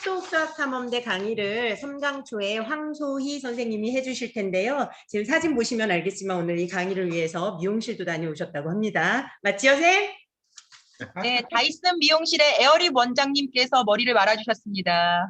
똑똑 수학탐험대 강의를 섬강초의 황소희 선생님이 해주실 텐데요. 지금 사진 보시면 알겠지만 오늘 이 강의를 위해서 미용실도 다녀오셨다고 합니다. 맞지요, 쌤? 네, 다이슨 미용실의 에어리 원장님께서 머리를 말아주셨습니다.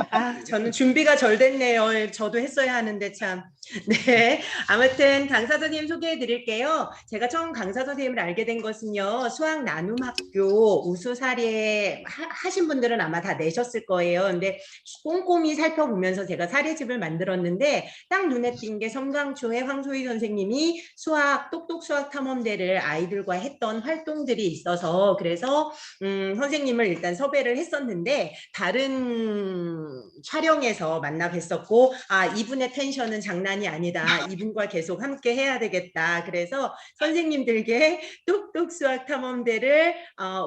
아, 저는 준비가 절 됐네요. 저도 했어야 하는데 참. 네, 아무튼 강사 선생님 소개해 드릴게요. 제가 처음 강사 선생님을 알게 된 것은요. 수학 나눔학교 우수 사례 하신 분들은 아마 다 내셨을 거예요. 근데 꼼꼼히 살펴보면서 제가 사례집을 만들었는데 딱 눈에 띈 게 섬강초의 황소희 선생님이 수학 똑똑 수학 탐험대를 아이들과 했던 활동들이 있어서 그래서 선생님을 일단 섭외를 했었는데 다른 촬영에서 만나 뵀었고 아 이분의 텐션은 장난이 아니다. 이분과 계속 함께 해야 되겠다. 그래서 선생님들께 똑똑 수학 탐험대를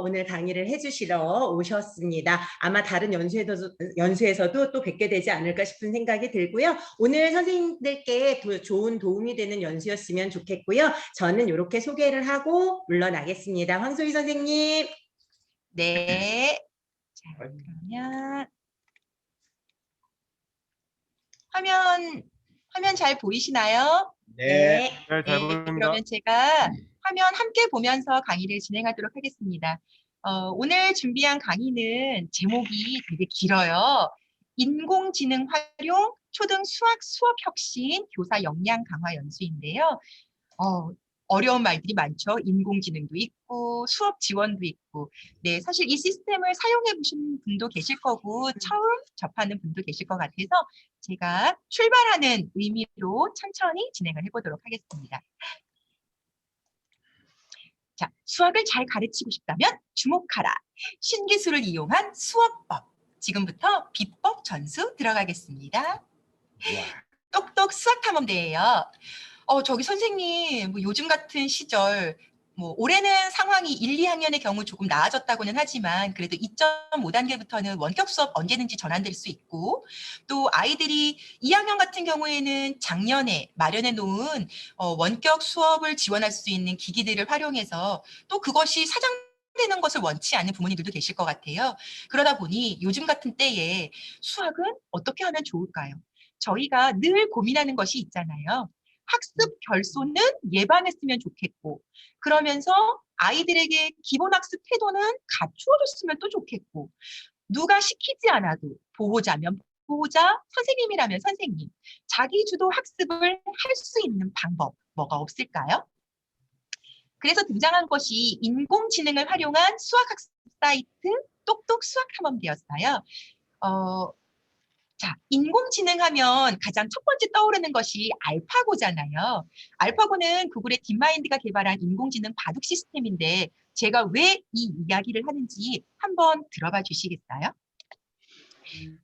오늘 강의를 해주시러 오셨습니다. 아마 다른 연수에서도 또 뵙게 되지 않을까 싶은 생각이 들고요. 오늘 선생님들께 좋은 도움이 되는 연수였으면 좋겠고요. 저는 이렇게 소개를 하고 물러나겠습니다. 황소희 선생님. 네. 자, 그러면 화면 잘 보이시나요? 네, 잘 네, 보입니다. 그러면 제가 화면 함께 보면서 강의를 진행하도록 하겠습니다. 오늘 준비한 강의는 제목이 되게 길어요. 인공지능 활용 초등 수업 혁신 교사 역량 강화 연수인데요. 어려운 말들이 많죠. 인공지능도 있고 수업 지원도 있고. 네, 사실 이 시스템을 사용해 보신 분도 계실 거고 처음 접하는 분도 계실 것 같아서 제가 출발하는 의미로 천천히 진행을 해보도록 하겠습니다. 자, 수학을 잘 가르치고 싶다면 주목하라. 신기술을 이용한 수업법. 지금부터 비법 전수 들어가겠습니다. 똑똑 수학탐험대예요. 저기 선생님, 뭐 요즘 같은 시절, 뭐 올해는 상황이 1, 2학년의 경우 조금 나아졌다고는 하지만 그래도 2.5단계부터는 원격 수업 언제든지 전환될 수 있고 또 아이들이 2학년 같은 경우에는 작년에 마련해 놓은 원격 수업을 지원할 수 있는 기기들을 활용해서 또 그것이 사장되는 것을 원치 않는 부모님들도 계실 것 같아요. 그러다 보니 요즘 같은 때에 수학은 어떻게 하면 좋을까요? 저희가 늘 고민하는 것이 있잖아요. 학습 결손은 예방했으면 좋겠고 그러면서 아이들에게 기본 학습 태도는 갖추어줬으면 또 좋겠고 누가 시키지 않아도 보호자면 보호자, 선생님이라면 선생님 자기 주도 학습을 할 수 있는 방법 뭐가 없을까요? 그래서 등장한 것이 인공지능을 활용한 수학학습 사이트 똑똑 수학탐험대였어요. 자, 인공지능 하면 가장 첫 번째 떠오르는 것이 알파고잖아요. 알파고는 구글의 딥마인드가 개발한 인공지능 바둑 시스템인데 제가 왜 이 이야기를 하는지 한번 들어봐 주시겠어요?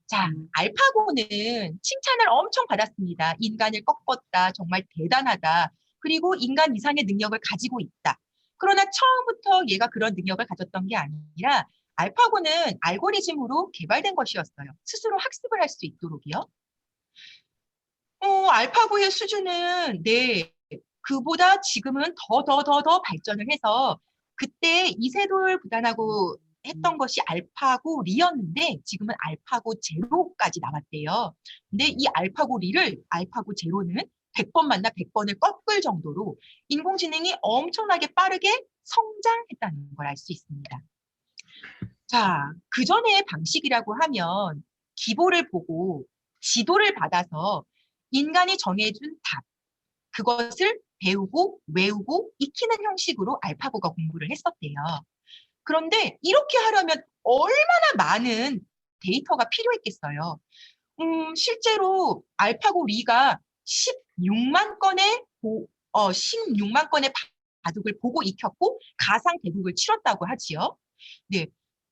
자, 알파고는 칭찬을 엄청 받았습니다. 인간을 꺾었다. 정말 대단하다. 그리고 인간 이상의 능력을 가지고 있다. 그러나 처음부터 얘가 그런 능력을 가졌던 게 아니라 알파고는 알고리즘으로 개발된 것이었어요. 스스로 학습을 할 수 있도록이요. 알파고의 수준은 네, 그보다 지금은 더 발전을 해서 그때 이세돌 구단하고 했던 것이 알파고 리였는데 지금은 알파고 제로까지 나왔대요. 근데 이 알파고 리를 알파고 제로는 100번 만나 100번을 꺾을 정도로 인공지능이 엄청나게 빠르게 성장했다는 걸 알 수 있습니다. 자, 그 전의 방식이라고 하면 기보를 보고 지도를 받아서 인간이 정해준 답, 그것을 배우고 외우고 익히는 형식으로 알파고가 공부를 했었대요. 그런데 이렇게 하려면 얼마나 많은 데이터가 필요했겠어요. 실제로 알파고 리가 16만 건의 바둑을 보고 익혔고 가상 대국을 치렀다고 하지요. 네,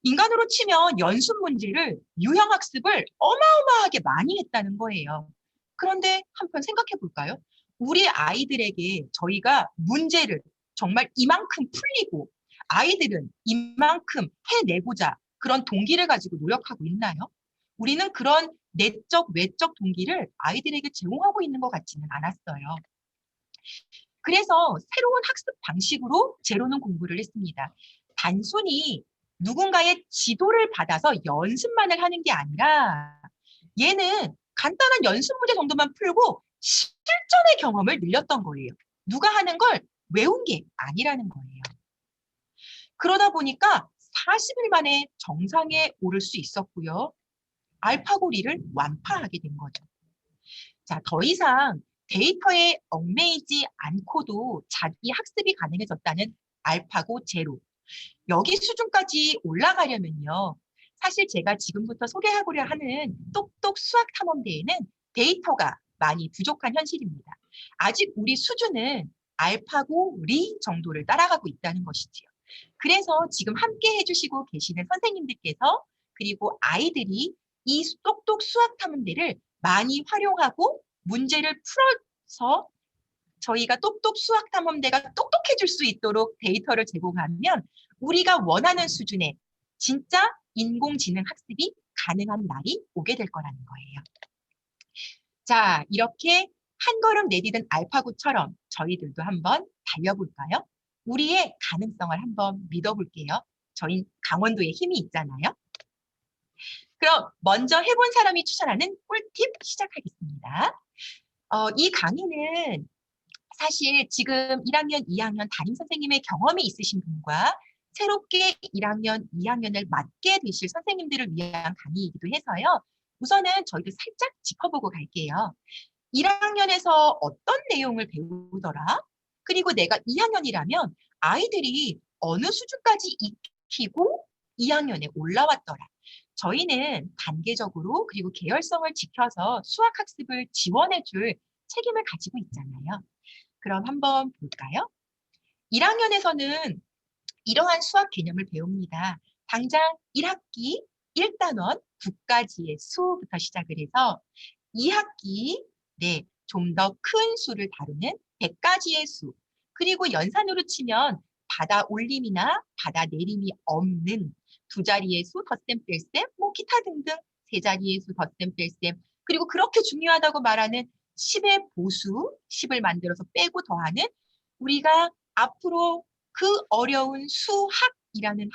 인간으로 치면 연습 문제를 유형 학습을 어마어마하게 많이 했다는 거예요. 그런데 한편 생각해 볼까요? 우리 아이들에게 저희가 문제를 정말 이만큼 풀리고 아이들은 이만큼 해내고자 그런 동기를 가지고 노력하고 있나요? 우리는 그런 내적, 외적 동기를 아이들에게 제공하고 있는 것 같지는 않았어요. 그래서 새로운 학습 방식으로 제로는 공부를 했습니다. 단순히 누군가의 지도를 받아서 연습만을 하는 게 아니라 얘는 간단한 연습 문제 정도만 풀고 실전의 경험을 늘렸던 거예요. 누가 하는 걸 외운 게 아니라는 거예요. 그러다 보니까 40일 만에 정상에 오를 수 있었고요. 알파고리를 완파하게 된 거죠. 자, 더 이상 데이터에 얽매이지 않고도 자기 학습이 가능해졌다는 알파고 제로. 여기 수준까지 올라가려면요. 사실 제가 지금부터 소개하고자 하는 똑똑 수학 탐험대회는 데이터가 많이 부족한 현실입니다. 아직 우리 수준은 알파고 리 정도를 따라가고 있다는 것이지요. 그래서 지금 함께 해주시고 계시는 선생님들께서 그리고 아이들이 이 똑똑 수학 탐험대를 많이 활용하고 문제를 풀어서 저희가 똑똑 수학 탐험대가 똑똑해질 수 있도록 데이터를 제공하면 우리가 원하는 수준의 진짜 인공지능 학습이 가능한 날이 오게 될 거라는 거예요. 자, 이렇게 한 걸음 내디딘 알파고처럼 저희들도 한번 달려볼까요? 우리의 가능성을 한번 믿어볼게요. 저희 강원도에 힘이 있잖아요. 그럼 먼저 해본 사람이 추천하는 꿀팁 시작하겠습니다. 이 강의는 사실 지금 1학년, 2학년 담임 선생님의 경험이 있으신 분과 새롭게 1학년, 2학년을 맡게 되실 선생님들을 위한 강의이기도 해서요. 우선은 저희도 살짝 짚어보고 갈게요. 1학년에서 어떤 내용을 배우더라? 그리고 내가 2학년이라면 아이들이 어느 수준까지 익히고 2학년에 올라왔더라. 저희는 단계적으로 그리고 계열성을 지켜서 수학학습을 지원해줄 책임을 가지고 있잖아요. 그럼 한번 볼까요? 1학년에서는 이러한 수학 개념을 배웁니다. 당장 1학기 1단원 9가지의 수부터 시작을 해서 2학기 좀 더 큰 수를 다루는 100가지의 수, 그리고 연산으로 치면 받아 올림이나 받아 내림이 없는 두 자리의 수, 덧셈, 뺄셈, 뭐 기타 등등 세 자리의 수, 덧셈, 뺄셈, 그리고 그렇게 중요하다고 말하는 10의 보수, 10을 만들어서 빼고 더하는 우리가 앞으로 그 어려운 수학이라는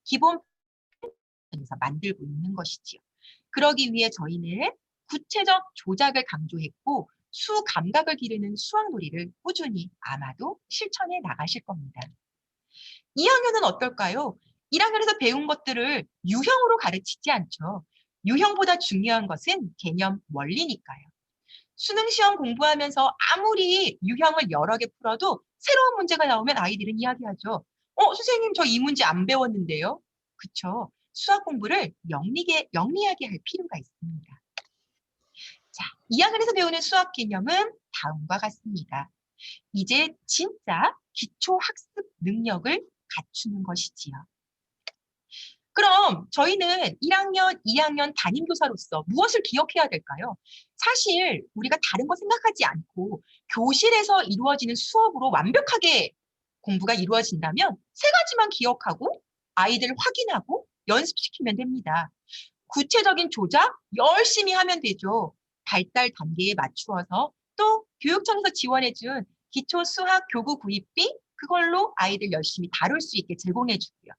기본 에서 만들고 있는 것이지요. 그러기 위해 저희는 구체적 조작을 강조했고 수 감각을 기르는 수학놀이를 꾸준히 아마도 실천해 나가실 겁니다. 2학년은 어떨까요? 1학년에서 배운 것들을 유형으로 가르치지 않죠. 유형보다 중요한 것은 개념 원리니까요. 수능 시험 공부하면서 아무리 유형을 여러 개 풀어도 새로운 문제가 나오면 아이들은 이야기하죠. 선생님 저 이 문제 안 배웠는데요. 그쵸? 수학 공부를 영리하게 할 필요가 있습니다. 자, 2학년에서 배우는 수학 개념은 다음과 같습니다. 이제 진짜 기초 학습 능력을 갖추는 것이지요. 그럼 저희는 1학년, 2학년 담임교사로서 무엇을 기억해야 될까요? 사실 우리가 다른 거 생각하지 않고 교실에서 이루어지는 수업으로 완벽하게 공부가 이루어진다면 세 가지만 기억하고 아이들 확인하고 연습시키면 됩니다. 구체적인 조작 열심히 하면 되죠. 발달 단계에 맞추어서 또 교육청에서 지원해준 기초 수학 교구 구입비 그걸로 아이들 열심히 다룰 수 있게 제공해주고요.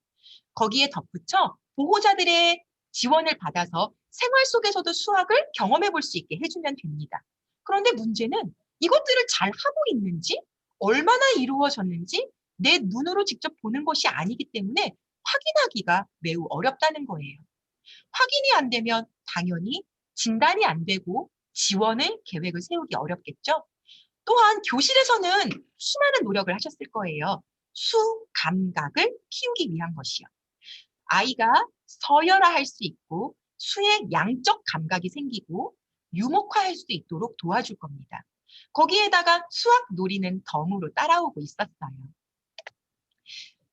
거기에 덧붙여 보호자들의 지원을 받아서 생활 속에서도 수학을 경험해 볼 수 있게 해주면 됩니다. 그런데 문제는 이것들을 잘 하고 있는지, 얼마나 이루어졌는지 내 눈으로 직접 보는 것이 아니기 때문에 확인하기가 매우 어렵다는 거예요. 확인이 안 되면 당연히 진단이 안 되고 지원을 계획을 세우기 어렵겠죠. 또한 교실에서는 수많은 노력을 하셨을 거예요. 수 감각을 키우기 위한 것이요. 아이가 서열화할 수 있고 수의 양적 감각이 생기고 유목화할 수 있도록 도와줄 겁니다. 거기에다가 수학 놀이는 덤으로 따라오고 있었어요.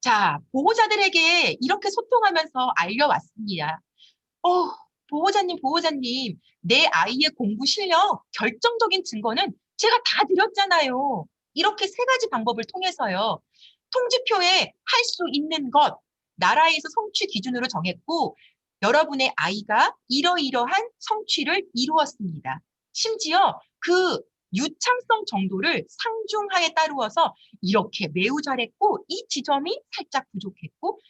자, 보호자들에게 이렇게 소통하면서 알려왔습니다. 보호자님, 내 아이의 공부 실력 결정적인 증거는 제가 다 드렸잖아요. 이렇게 세 가지 방법을 통해서요. 통지표에 할 수 있는 것, 나라에서 성취 기준으로 정했고 여러분의 아이가 이러이러한 성취를 이루었습니다. 심지어 그 유창성 정도를 상중하에 따르어서 이렇게 매우 잘했고 이 지점이 살짝 부족했고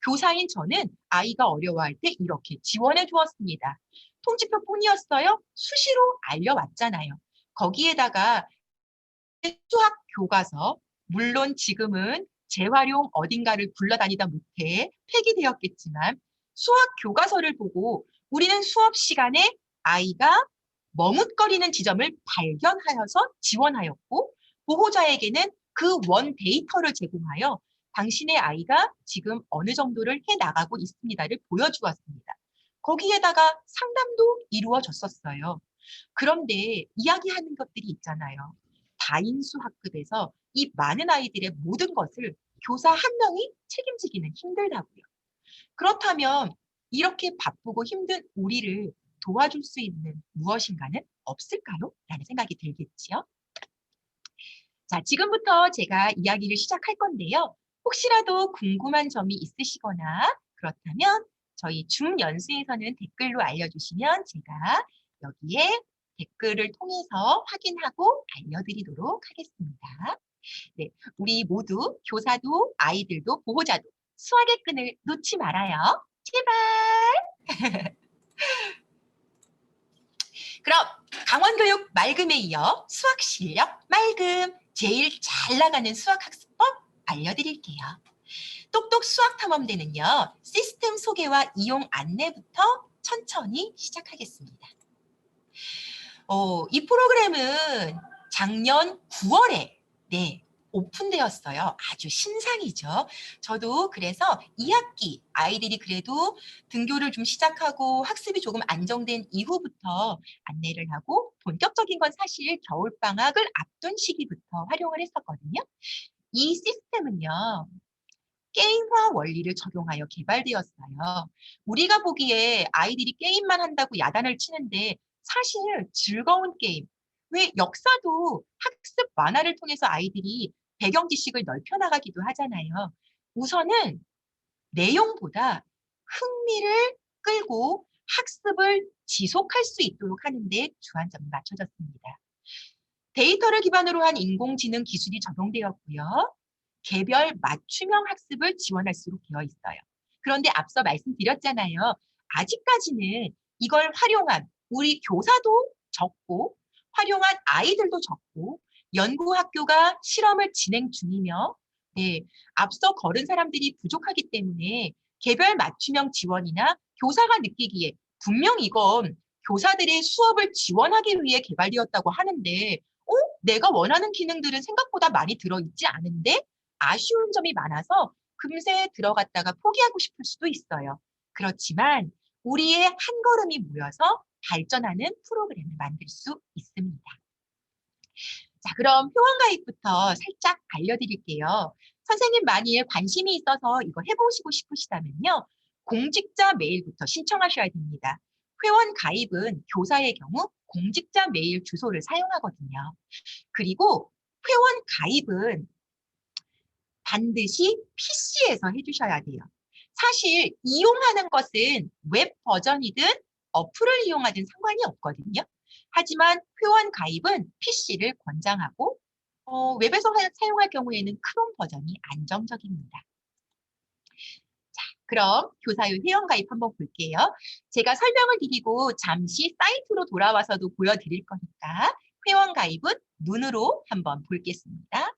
교사인 저는 아이가 어려워할 때 이렇게 지원해 주었습니다. 통지표뿐이었어요? 수시로 알려왔잖아요. 거기에다가 수학 교과서, 물론 지금은 재활용 어딘가를 굴러다니다 못해 폐기되었겠지만 수학 교과서를 보고 우리는 수업 시간에 아이가 머뭇거리는 지점을 발견하여서 지원하였고 보호자에게는 그 원 데이터를 제공하여 당신의 아이가 지금 어느 정도를 해나가고 있습니다를 보여주었습니다. 거기에다가 상담도 이루어졌었어요. 그런데 이야기하는 것들이 있잖아요. 다인수 학급에서 이 많은 아이들의 모든 것을 교사 한 명이 책임지기는 힘들다고요. 그렇다면 이렇게 바쁘고 힘든 우리를 도와줄 수 있는 무엇인가는 없을까요? 라는 생각이 들겠지요. 자, 지금부터 제가 이야기를 시작할 건데요. 혹시라도 궁금한 점이 있으시거나 그렇다면 저희 줌연수에서는 댓글로 알려주시면 제가 여기에 댓글을 통해서 확인하고 알려드리도록 하겠습니다. 네, 우리 모두 교사도 아이들도 보호자도 수학의 끈을 놓지 말아요. 제발. 그럼 강원교육 맑음에 이어 수학 실력 맑음 제일 잘 나가는 수학 학습법 알려드릴게요. 똑똑 수학 탐험대는요. 시스템 소개와 이용 안내부터 천천히 시작하겠습니다. 이 프로그램은 작년 9월에 오픈되었어요. 아주 신상이죠. 저도 그래서 2학기 아이들이 그래도 등교를 좀 시작하고 학습이 조금 안정된 이후부터 안내를 하고 본격적인 건 사실 겨울방학을 앞둔 시기부터 활용을 했었거든요. 이 시스템은요. 게임화 원리를 적용하여 개발되었어요. 우리가 보기에 아이들이 게임만 한다고 야단을 치는데 사실 즐거운 게임, 왜 역사도 학습 완화를 통해서 아이들이 배경 지식을 넓혀나가기도 하잖아요. 우선은 내용보다 흥미를 끌고 학습을 지속할 수 있도록 하는 데 주안점이 맞춰졌습니다. 데이터를 기반으로 한 인공지능 기술이 적용되었고요. 개별 맞춤형 학습을 지원할수록 되어 있어요. 그런데 앞서 말씀드렸잖아요. 아직까지는 이걸 활용한 우리 교사도 적고 활용한 아이들도 적고 연구학교가 실험을 진행 중이며 앞서 걸은 사람들이 부족하기 때문에 개별 맞춤형 지원이나 교사가 느끼기에 분명 이건 교사들의 수업을 지원하기 위해 개발되었다고 하는데 내가 원하는 기능들은 생각보다 많이 들어있지 않은데 아쉬운 점이 많아서 금세 들어갔다가 포기하고 싶을 수도 있어요. 그렇지만 우리의 한 걸음이 모여서 발전하는 프로그램을 만들 수 있습니다. 자, 그럼 회원가입부터 살짝 알려드릴게요. 선생님 만일 관심이 있어서 이거 해보시고 싶으시다면요. 공직자 메일부터 신청하셔야 됩니다. 회원 가입은 교사의 경우 공직자 메일 주소를 사용하거든요. 그리고 회원 가입은 반드시 PC에서 해주셔야 돼요. 사실 이용하는 것은 웹 버전이든 어플을 이용하든 상관이 없거든요. 하지만 회원 가입은 PC를 권장하고 웹에서 사용할 경우에는 크롬 버전이 안정적입니다. 자, 그럼 교사의 회원 가입 한번 볼게요. 제가 설명을 드리고 잠시 사이트로 돌아와서도 보여드릴 거니까 회원 가입은 눈으로 한번 보겠습니다.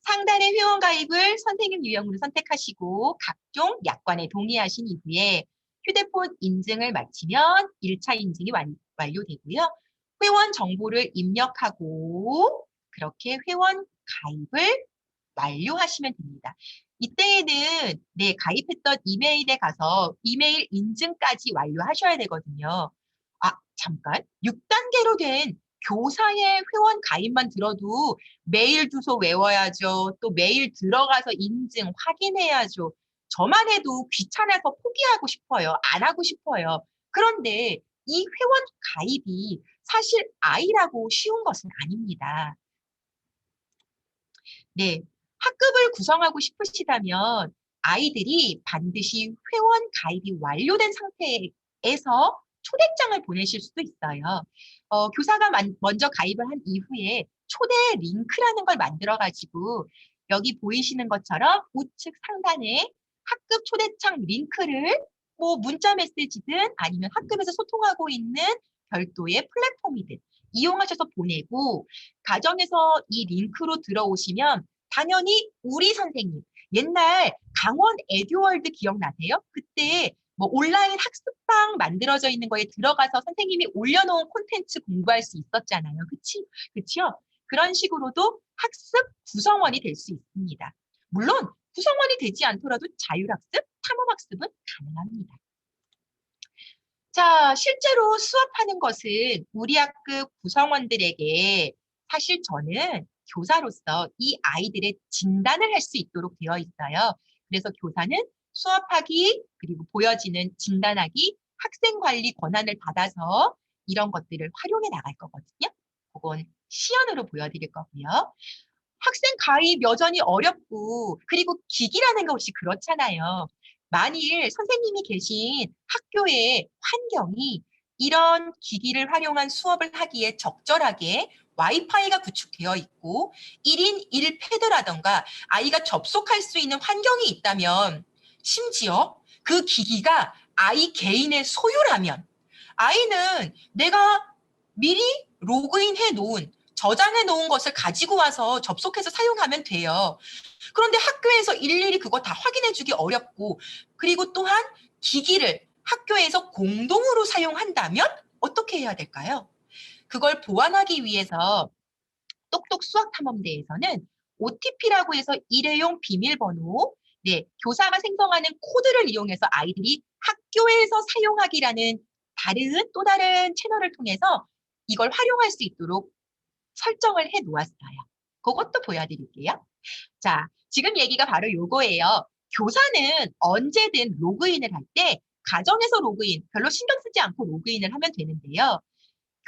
상단의 회원 가입을 선생님 유형으로 선택하시고 각종 약관에 동의하신 이후에 휴대폰 인증을 마치면 1차 인증이 완료되고요. 회원 정보를 입력하고 그렇게 회원 가입을 완료하시면 됩니다. 이때에는 가입했던 이메일에 가서 이메일 인증까지 완료하셔야 되거든요. 잠깐. 6단계로 된 교사의 회원 가입만 들어도 메일 주소 외워야죠. 또 메일 들어가서 인증 확인해야죠. 저만 해도 귀찮아서 포기하고 싶어요. 안 하고 싶어요. 그런데 이 회원 가입이 사실 아이라고 쉬운 것은 아닙니다. 학급을 구성하고 싶으시다면 아이들이 반드시 회원 가입이 완료된 상태에서 초대장을 보내실 수도 있어요. 교사가 먼저 가입을 한 이후에 초대 링크라는 걸 만들어가지고 여기 보이시는 것처럼 우측 상단에 학급 초대장 링크를 뭐 문자 메시지든 아니면 학급에서 소통하고 있는 별도의 플랫폼이든 이용하셔서 보내고, 가정에서 이 링크로 들어오시면 당연히 우리 선생님, 옛날 강원 에듀월드 기억나세요? 그때 뭐 온라인 학습방 만들어져 있는 거에 들어가서 선생님이 올려놓은 콘텐츠 공부할 수 있었잖아요. 그치요? 그런 식으로도 학습 구성원이 될 수 있습니다. 물론 구성원이 되지 않더라도 자율학습, 탐험학습은 가능합니다. 자, 실제로 수업하는 것은 우리 학급 구성원들에게 사실 저는 교사로서 이 아이들의 진단을 할 수 있도록 되어 있어요. 그래서 교사는 수업하기 그리고 보여지는 진단하기, 학생 관리 권한을 받아서 이런 것들을 활용해 나갈 거거든요. 그건 시연으로 보여드릴 거고요. 학생 가입 여전히 어렵고, 그리고 기기라는 것이 그렇잖아요. 만일 선생님이 계신 학교의 환경이 이런 기기를 활용한 수업을 하기에 적절하게 와이파이가 구축되어 있고 1인 1패드라던가 아이가 접속할 수 있는 환경이 있다면, 심지어 그 기기가 아이 개인의 소유라면 아이는 내가 미리 로그인해 놓은, 저장해 놓은 것을 가지고 와서 접속해서 사용하면 돼요. 그런데 학교에서 일일이 그거 다 확인해 주기 어렵고, 그리고 또한 기기를 학교에서 공동으로 사용한다면 어떻게 해야 될까요? 그걸 보완하기 위해서 똑똑 수학탐험대에서는 OTP라고 해서 일회용 비밀번호, 교사가 생성하는 코드를 이용해서 아이들이 학교에서 사용하기라는 또 다른 채널을 통해서 이걸 활용할 수 있도록 설정을 해 놓았어요. 그것도 보여드릴게요. 자, 지금 얘기가 바로 요거예요. 교사는 언제든 로그인을 할 때 가정에서 로그인, 별로 신경 쓰지 않고 로그인을 하면 되는데요.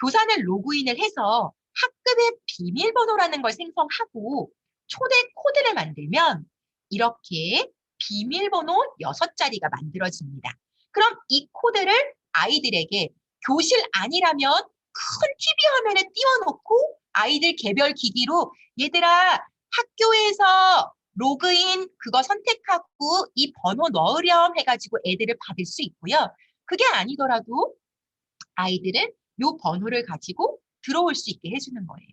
교사는 로그인을 해서 학급의 비밀번호라는 걸 생성하고 초대 코드를 만들면 이렇게 비밀번호 6자리가 만들어집니다. 그럼 이 코드를 아이들에게 교실 안이라면 큰 TV 화면에 띄워놓고 아이들 개별 기기로, 얘들아 학교에서 로그인 그거 선택하고 이 번호 넣으렴 해가지고 애들을 받을 수 있고요. 그게 아니더라도 아이들은 이 번호를 가지고 들어올 수 있게 해주는 거예요.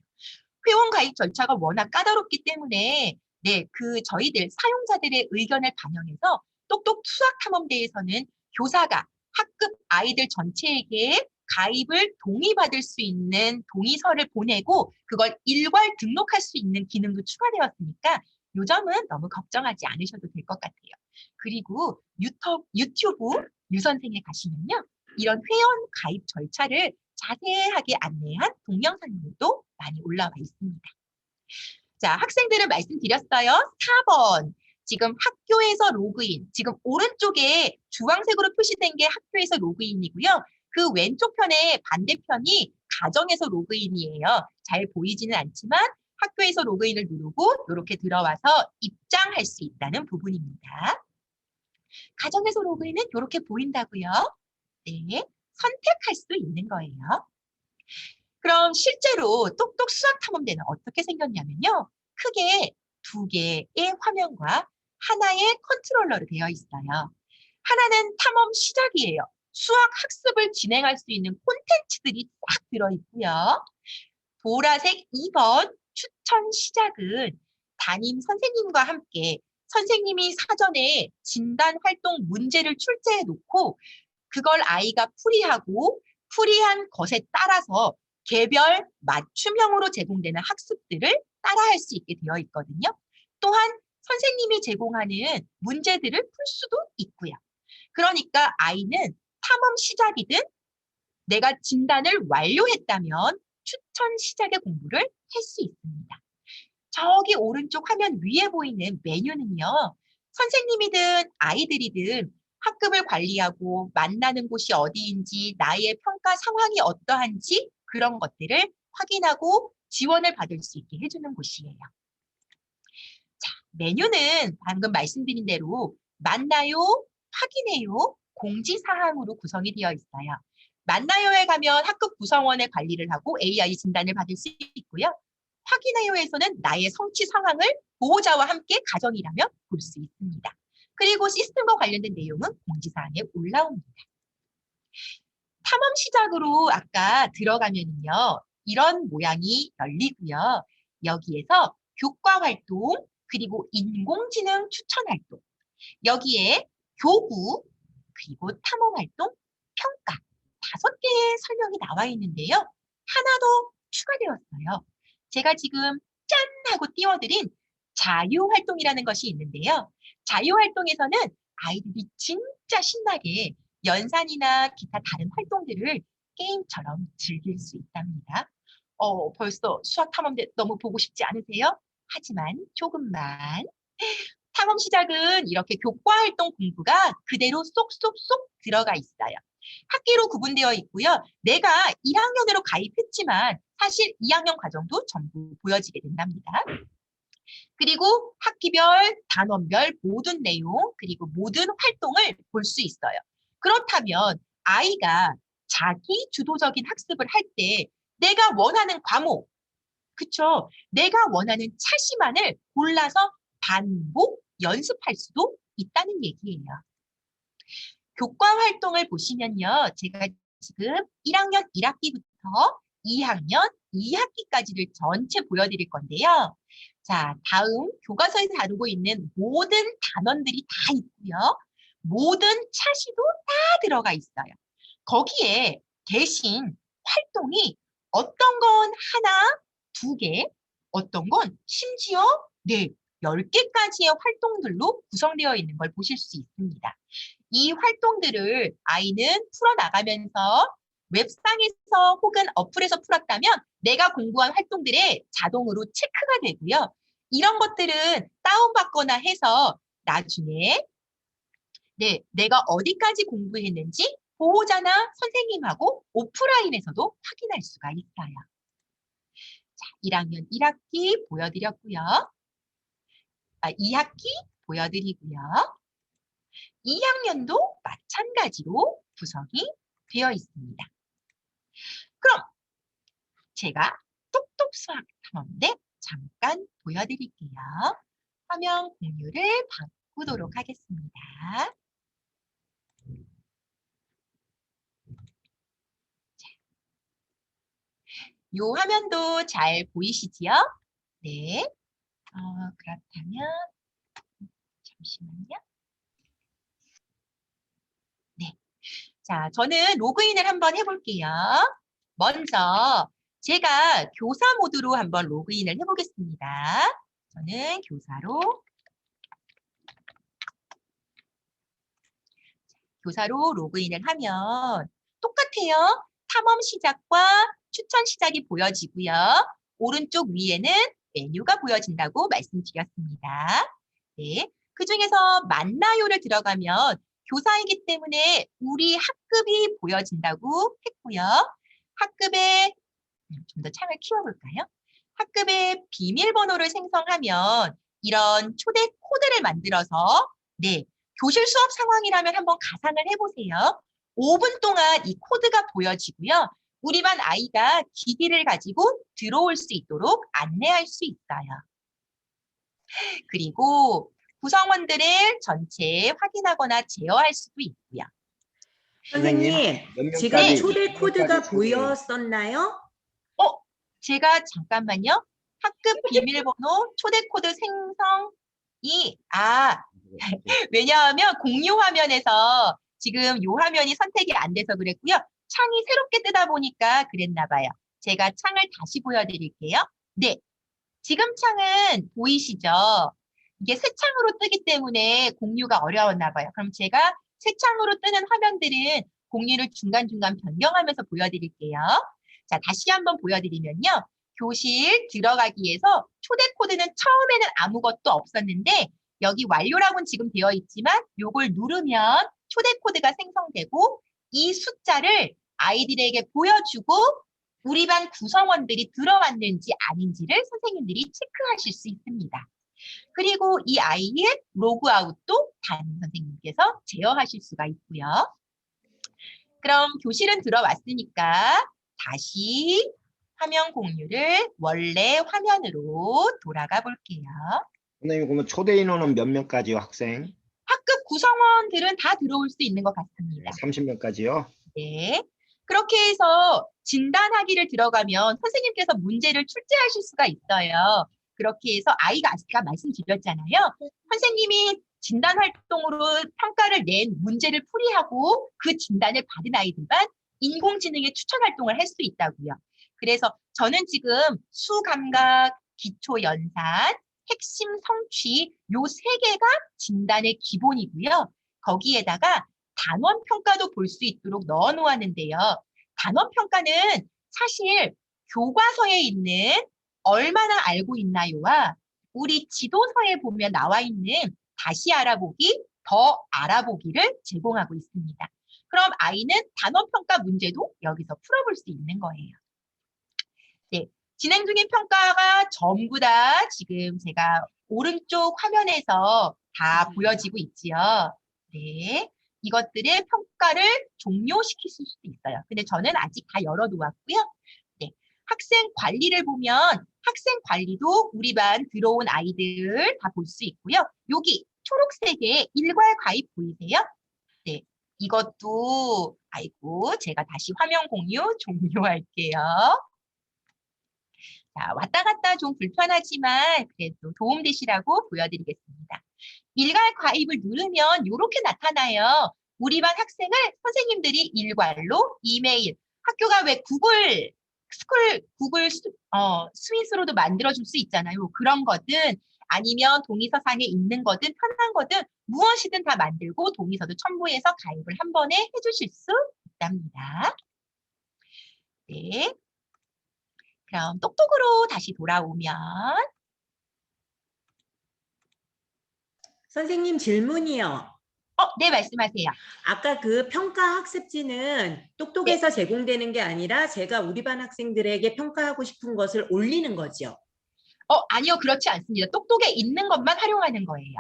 회원 가입 절차가 워낙 까다롭기 때문에 저희들 사용자들의 의견을 반영해서 똑똑 수학탐험대에서는 교사가 학급 아이들 전체에게 가입을 동의받을 수 있는 동의서를 보내고 그걸 일괄 등록할 수 있는 기능도 추가되었으니까 요 점은 너무 걱정하지 않으셔도 될 것 같아요. 그리고 유튜브 유선생에 가시면요, 이런 회원 가입 절차를 자세하게 안내한 동영상들도 많이 올라와 있습니다. 자, 학생들은 말씀드렸어요. 4번. 지금 학교에서 로그인. 지금 오른쪽에 주황색으로 표시된 게 학교에서 로그인이고요. 그 왼쪽 편에 반대편이 가정에서 로그인이에요. 잘 보이지는 않지만 학교에서 로그인을 누르고 이렇게 들어와서 입장할 수 있다는 부분입니다. 가정에서 로그인은 이렇게 보인다고요. 네, 선택할 수 있는 거예요. 그럼 실제로 똑똑 수학탐험대는 어떻게 생겼냐면요. 크게 2개의 화면과 하나의 컨트롤러로 되어 있어요. 하나는 탐험 시작이에요. 수학 학습을 진행할 수 있는 콘텐츠들이 딱 들어있고요. 보라색 2번 추천 시작은 담임 선생님과 함께 선생님이 사전에 진단 활동 문제를 출제해 놓고 그걸 아이가 풀이하고 풀이한 것에 따라서 개별 맞춤형으로 제공되는 학습들을 따라할 수 있게 되어 있거든요. 또한 선생님이 제공하는 문제들을 풀 수도 있고요. 그러니까 아이는 탐험 시작이든 내가 진단을 완료했다면 추천 시작의 공부를 할 수 있습니다. 저기 오른쪽 화면 위에 보이는 메뉴는요, 선생님이든 아이들이든 학급을 관리하고 만나는 곳이 어디인지, 나의 평가 상황이 어떠한지 그런 것들을 확인하고 지원을 받을 수 있게 해주는 곳이에요. 자, 메뉴는 방금 말씀드린 대로 만나요, 확인해요, 공지사항으로 구성이 되어 있어요. 만나요에 가면 학급 구성원의 관리를 하고 AI 진단을 받을 수 있고요. 확인해요에서는 나의 성취 상황을 보호자와 함께 가정이라며 볼 수 있습니다. 그리고 시스템과 관련된 내용은 공지사항에 올라옵니다. 탐험 시작으로 아까 들어가면요. 이런 모양이 열리고요. 여기에서 교과 활동, 그리고 인공지능 추천 활동, 여기에 교구, 그리고 탐험 활동, 평가 5개의 설명이 나와 있는데요. 하나 더 추가되었어요. 제가 지금 짠 하고 띄워드린 자유활동이라는 것이 있는데요. 자유활동에서는 아이들이 진짜 신나게 연산이나 기타 다른 활동들을 게임처럼 즐길 수 있답니다. 벌써 수학 탐험대 너무 보고 싶지 않으세요? 하지만 조금만. 탐험 시작은 이렇게 교과 활동 공부가 그대로 쏙쏙쏙 들어가 있어요. 학기로 구분되어 있고요. 내가 1학년으로 가입했지만 사실 2학년 과정도 전부 보여지게 된답니다. 그리고 학기별, 단원별 모든 내용, 그리고 모든 활동을 볼 수 있어요. 그렇다면 아이가 자기 주도적인 학습을 할 때 내가 원하는 과목, 그쵸? 내가 원하는 차시만을 골라서 반복 연습할 수도 있다는 얘기예요. 교과 활동을 보시면요. 제가 지금 1학년 1학기부터 2학년 2학기까지를 전체 보여드릴 건데요. 자, 다음 교과서에서 다루고 있는 모든 단원들이 다 있고요. 모든 차시도 다 들어가 있어요. 거기에 대신 활동이 어떤 건 하나, 2개, 어떤 건 심지어 10개까지의 활동들로 구성되어 있는 걸 보실 수 있습니다. 이 활동들을 아이는 풀어나가면서 웹상에서 혹은 어플에서 풀었다면 내가 공부한 활동들에 자동으로 체크가 되고요. 이런 것들은 다운받거나 해서 나중에 내가 어디까지 공부했는지 보호자나 선생님하고 오프라인에서도 확인할 수가 있어요. 자, 1학년 1학기 보여드렸고요. 2학기 보여드리고요. 2학년도 마찬가지로 구성이 되어 있습니다. 그럼 제가 똑똑 수학 탐험대 잠깐 보여드릴게요. 화면 공유를 바꾸도록 하겠습니다. 이 화면도 잘 보이시지요? 네. 그렇다면 잠시만요. 네. 자, 저는 로그인을 한번 해볼게요. 먼저 제가 교사 모드로 한번 로그인을 해보겠습니다. 저는 교사로 로그인을 하면 똑같아요. 탐험 시작과 추천 시작이 보여지고요. 오른쪽 위에는 메뉴가 보여진다고 말씀드렸습니다. 네. 그중에서 만나요를 들어가면 교사이기 때문에 우리 학급이 보여진다고 했고요. 학급에 좀 더 창을 키워볼까요? 학급의 비밀번호를 생성하면 이런 초대 코드를 만들어서 교실 수업 상황이라면 한번 가상을 해보세요. 5분 동안 이 코드가 보여지고요. 우리 반 아이가 기기를 가지고 들어올 수 있도록 안내할 수 있어요. 그리고 구성원들을 전체 확인하거나 제어할 수도 있고요. 선생님, 몇 지금 명까지, 초대 몇 코드가 명까지 초대해요? 보였었나요? 제가 잠깐만요. 학급 비밀번호 초대 코드 생성이 왜냐하면 공유 화면에서 지금 이 화면이 선택이 안 돼서 그랬고요. 창이 새롭게 뜨다 보니까 그랬나 봐요. 제가 창을 다시 보여드릴게요. 네, 지금 창은 보이시죠? 이게 새 창으로 뜨기 때문에 공유가 어려웠나 봐요. 그럼 제가 새 창으로 뜨는 화면들은 공유를 중간중간 변경하면서 보여드릴게요. 자, 다시 한번 보여드리면요. 교실 들어가기 위해서 초대 코드는 처음에는 아무것도 없었는데 여기 완료라고는 지금 되어 있지만 요걸 누르면 초대 코드가 생성되고 이 숫자를 아이들에게 보여주고 우리 반 구성원들이 들어왔는지 아닌지를 선생님들이 체크하실 수 있습니다. 그리고 이 아이의 로그아웃도 담임 선생님께서 제어하실 수가 있고요. 그럼 교실은 들어왔으니까 다시 화면 공유를 원래 화면으로 돌아가 볼게요. 선생님, 그러면 초대 인원은 몇 명까지요, 학생? 학급 구성원들은 다 들어올 수 있는 것 같습니다. 30명까지요? 네. 그렇게 해서 진단하기를 들어가면 선생님께서 문제를 출제하실 수가 있어요. 그렇게 해서 아이가 아까 말씀드렸잖아요. 선생님이 진단 활동으로 평가를 낸 문제를 풀이하고 그 진단을 받은 아이들만 인공지능의 추천 활동을 할 수 있다고요. 그래서 저는 지금 수감각, 기초 연산, 핵심 성취 요 세 개가 진단의 기본이고요. 거기에다가 단원 평가도 볼 수 있도록 넣어 놓았는데요. 단원 평가는 사실 교과서에 있는 얼마나 알고 있나요와 우리 지도서에 보면 나와 있는 다시 알아보기, 더 알아보기를 제공하고 있습니다. 그럼 아이는 단원 평가 문제도 여기서 풀어볼 수 있는 거예요. 네, 진행 중인 평가가 전부 다 지금 제가 오른쪽 화면에서 다 보여지고 있지요. 네. 이것들의 평가를 종료시킬 수도 있어요. 근데 저는 아직 다 열어놓았고요. 네. 학생 관리를 보면 학생 관리도 우리 반 들어온 아이들 다 볼 수 있고요. 여기 초록색의 일괄 가입 보이세요? 네. 이것도 아이고 제가 다시 화면 공유 종료할게요. 자, 왔다 갔다 좀 불편하지만 그래도 도움되시라고 보여드리겠습니다. 일괄 가입을 누르면 이렇게 나타나요. 우리 반 학생을 선생님들이 일괄로 이메일, 학교가 왜 구글 스윗으로도 만들어줄 수 있잖아요. 그런 거든 아니면 동의서상에 있는 거든 편한 거든 무엇이든 다 만들고 동의서도 첨부해서 가입을 한 번에 해주실 수 있답니다. 네. 그럼 똑똑으로 다시 돌아오면 선생님 질문이요. 네, 말씀하세요. 아까 그 평가 학습지는 똑똑에서 제공되는 게 아니라 제가 우리 반 학생들에게 평가하고 싶은 것을 올리는 거죠. 아니요, 그렇지 않습니다. 똑똑에 있는 것만 활용하는 거예요.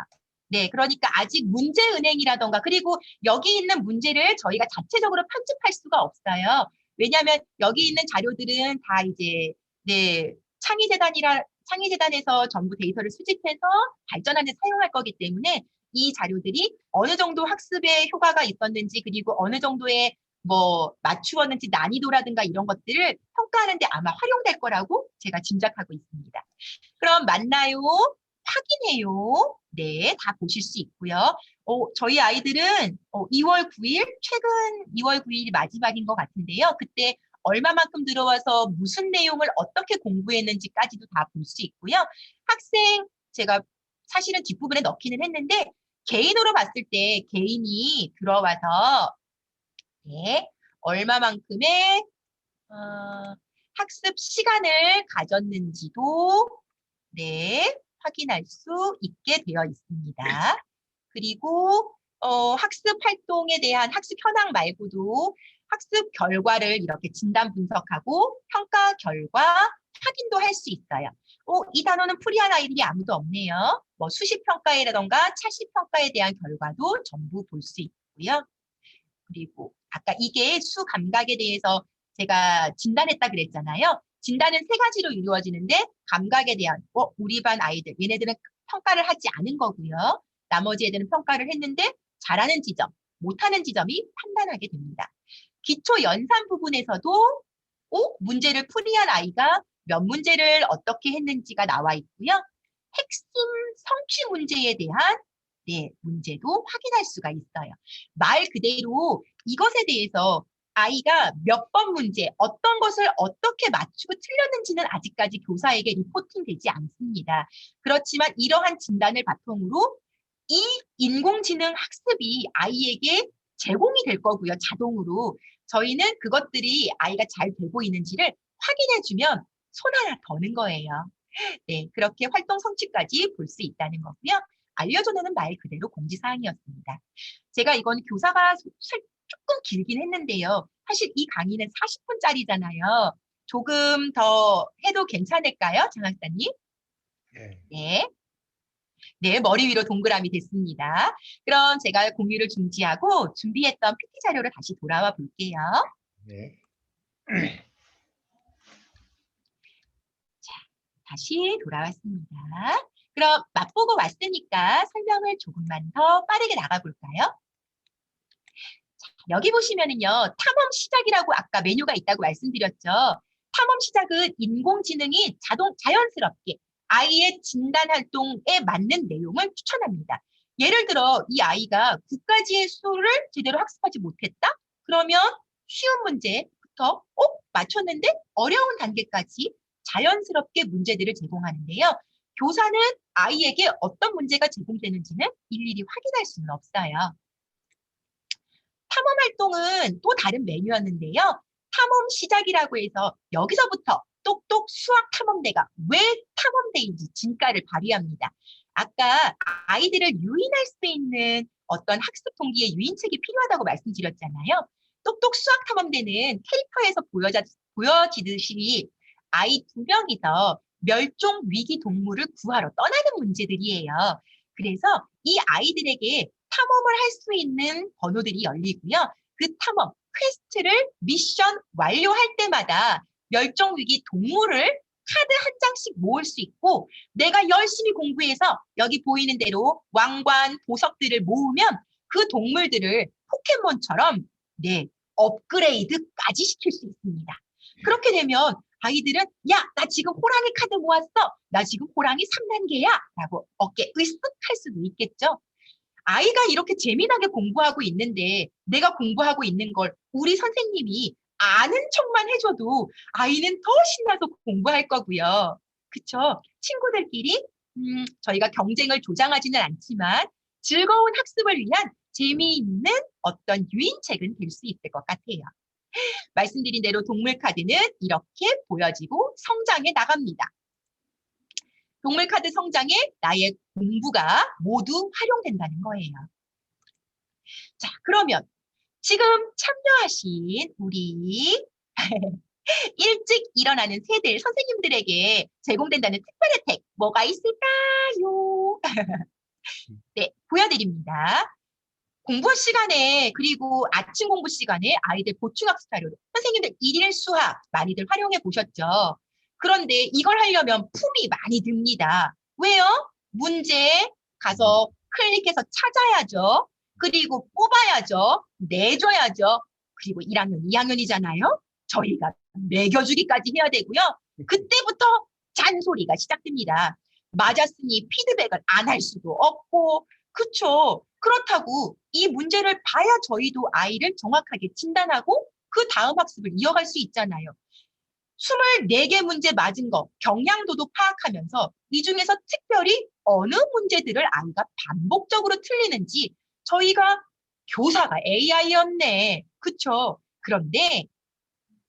네, 그러니까 아직 문제은행이라던가 그리고 여기 있는 문제를 저희가 자체적으로 편집할 수가 없어요. 왜냐하면 여기 있는 자료들은 다 이제 네, 창의재단에서 전부 데이터를 수집해서 발전하는 데 사용할 거기 때문에 이 자료들이 어느 정도 학습에 효과가 있었는지 그리고 어느 정도의 뭐 맞추었는지 난이도라든가 이런 것들을 평가하는데 아마 활용될 거라고 제가 짐작하고 있습니다. 그럼 맞나요? 확인해요. 네, 다 보실 수 있고요. 저희 아이들은 2월 9일, 최근 2월 9일이 마지막인 것 같은데요. 그때 얼마만큼 들어와서 무슨 내용을 어떻게 공부했는지까지도 다 볼 수 있고요. 학생, 제가 사실은 뒷부분에 넣기는 했는데, 개인으로 봤을 때 개인이 들어와서, 네, 얼마만큼의 학습 시간을 가졌는지도 네, 확인할 수 있게 되어 있습니다. 그리고 학습 활동에 대한 학습 현황 말고도 학습 결과를 이렇게 진단 분석하고 평가 결과 확인도 할 수 있어요. 이 단어는 풀이한 아이들이 아무도 없네요. 뭐 수식 평가라던가 차식 평가에 대한 결과도 전부 볼 수 있고요. 그리고 아까 이게 수 감각에 대해서 제가 진단했다 그랬잖아요. 진단은 세 가지로 이루어지는데 감각에 대한 우리 반 아이들 얘네들은 평가를 하지 않은 거고요. 나머지 애들은 평가를 했는데 잘하는 지점, 못하는 지점이 판단하게 됩니다. 기초 연산 부분에서도 문제를 풀이한 아이가 몇 문제를 어떻게 했는지가 나와 있고요. 핵심 성취 문제에 대한 문제도 확인할 수가 있어요. 말 그대로 이것에 대해서 아이가 몇 번 문제, 어떤 것을 어떻게 맞추고 틀렸는지는 아직까지 교사에게 리포팅되지 않습니다. 그렇지만 이러한 진단을 바탕으로 이 인공지능 학습이 아이에게 제공이 될 거고요, 자동으로. 저희는 그것들이 아이가 잘 되고 있는지를 확인해주면 손 하나 더는 거예요. 네, 그렇게 활동 성취까지 볼 수 있다는 거고요. 알려줘는 말 그대로 공지사항이었습니다. 제가 이건 교사가 조금 길긴 했는데요. 사실 이 강의는 40분짜리잖아요. 조금 더 해도 괜찮을까요, 장 학사님? 네. 네. 네, 머리 위로 동그라미 됐습니다. 그럼 제가 공유를 중지하고 준비했던 PT 자료로 다시 돌아와 볼게요. 네. 다시 돌아왔습니다. 그럼 맛보고 왔으니까 설명을 조금만 더 빠르게 나가볼까요? 여기 보시면은요, 탐험 시작이라고 아까 메뉴가 있다고 말씀드렸죠. 탐험 시작은 인공지능이 자연스럽게 아이의 진단 활동에 맞는 내용을 추천합니다. 예를 들어 이 아이가 9가지의 수를 제대로 학습하지 못했다? 그러면 쉬운 문제부터 맞췄는데 어려운 단계까지 자연스럽게 문제들을 제공하는데요. 교사는 아이에게 어떤 문제가 제공되는지는 일일이 확인할 수는 없어요. 탐험 활동은 또 다른 메뉴였는데요. 탐험 시작이라고 해서 여기서부터 똑똑 수학 탐험대가 왜 탐험대인지 진가를 발휘합니다. 아까 아이들을 유인할 수 있는 어떤 학습 동기의 유인책이 필요하다고 말씀드렸잖아요. 똑똑 수학 탐험대는 캐릭터에서 보여지듯이 아이 2명이서 멸종 위기 동물을 구하러 떠나는 문제들이에요. 그래서 이 아이들에게 탐험을 할 수 있는 번호들이 열리고요. 그 탐험, 퀘스트를 미션 완료할 때마다 멸종위기 동물을 카드 한 장씩 모을 수 있고 내가 열심히 공부해서 여기 보이는 대로 왕관, 보석들을 모으면 그 동물들을 포켓몬처럼 업그레이드까지 시킬 수 있습니다. 그렇게 되면 아이들은 야, 나 지금 호랑이 카드 모았어. 나 지금 호랑이 3단계야. 라고 어깨 으쓱할 수도 있겠죠. 아이가 이렇게 재미나게 공부하고 있는데 내가 공부하고 있는 걸 우리 선생님이 아는 척만 해줘도 아이는 더 신나서 공부할 거고요. 그쵸? 친구들끼리 저희가 경쟁을 조장하지는 않지만 즐거운 학습을 위한 재미있는 어떤 유인책은 될 수 있을 것 같아요. 말씀드린 대로 동물 카드는 이렇게 보여지고 성장해 나갑니다. 동물 카드 성장에 나의 공부가 모두 활용된다는 거예요. 자, 그러면 지금 참여하신 우리 일찍 일어나는 새들 선생님들에게 제공된다는 특별 혜택 뭐가 있을까요? 네, 보여드립니다. 공부 시간에 그리고 아침 공부 시간에 아이들 보충학습 자료로 선생님들 일일 수학 많이들 활용해 보셨죠? 그런데 이걸 하려면 품이 많이 듭니다. 왜요? 문제 가서 클릭해서 찾아야죠. 그리고 뽑아야죠. 내줘야죠. 그리고 1학년, 2학년이잖아요. 저희가 매겨주기까지 해야 되고요. 그때부터 잔소리가 시작됩니다. 맞았으니 피드백을 안 할 수도 없고, 그쵸? 그렇다고 이 문제를 봐야 저희도 아이를 정확하게 진단하고 그 다음 학습을 이어갈 수 있잖아요. 24개 문제 맞은 거 경량도도 파악하면서 이 중에서 특별히 어느 문제들을 아이가 반복적으로 틀리는지 저희가 교사가 AI였네. 그쵸? 그런데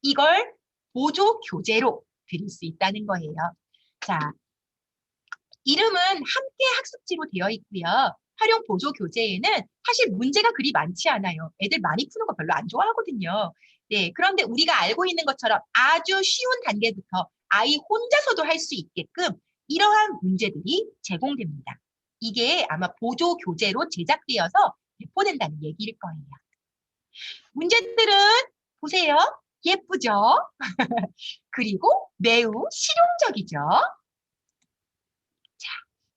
이걸 보조 교재로 드릴 수 있다는 거예요. 자, 이름은 함께 학습지로 되어 있고요. 활용 보조 교재에는 사실 문제가 그리 많지 않아요. 애들 많이 푸는 거 별로 안 좋아하거든요. 네, 그런데 우리가 알고 있는 것처럼 아주 쉬운 단계부터 아이 혼자서도 할 수 있게끔 이러한 문제들이 제공됩니다. 이게 아마 보조 교재로 제작되어서 배포된다는 얘기일 거예요. 문제들은 보세요. 예쁘죠? 그리고 매우 실용적이죠? 자,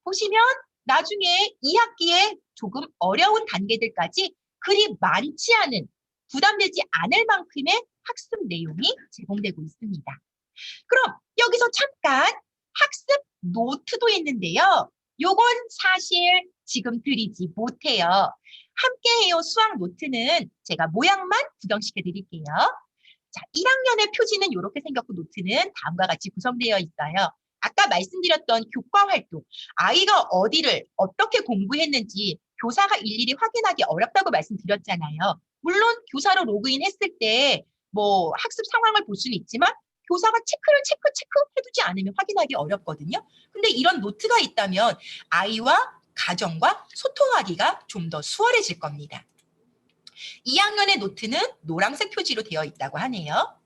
보시면 나중에 2학기에 조금 어려운 단계들까지 그리 많지 않은 부담되지 않을 만큼의 학습 내용이 제공되고 있습니다. 그럼 여기서 잠깐 학습 노트도 있는데요. 요건 사실 지금 드리지 못해요. 함께해요 수학 노트는 제가 모양만 구경시켜 드릴게요. 자, 1학년의 표지는 이렇게 생겼고 노트는 다음과 같이 구성되어 있어요. 아까 말씀드렸던 교과 활동, 아이가 어디를 어떻게 공부했는지 교사가 일일이 확인하기 어렵다고 말씀드렸잖아요. 물론 교사로 로그인 했을 때 뭐 학습 상황을 볼 수는 있지만 교사가 체크를 체크 해두지 않으면 확인하기 어렵거든요. 근데 이런 노트가 있다면 아이와 가정과 소통하기가 좀 더 수월해질 겁니다. 2학년의 노트는 노란색 표지로 되어 있다고 하네요.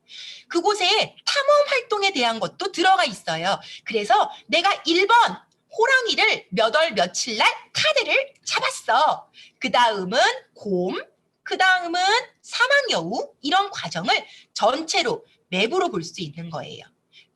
그곳에 탐험 활동에 대한 것도 들어가 있어요. 그래서 내가 1번 호랑이를 몇 월 며칠 날 카드를 잡았어. 그 다음은 곰, 그 다음은 사막여우 이런 과정을 전체로 맵으로 볼 수 있는 거예요.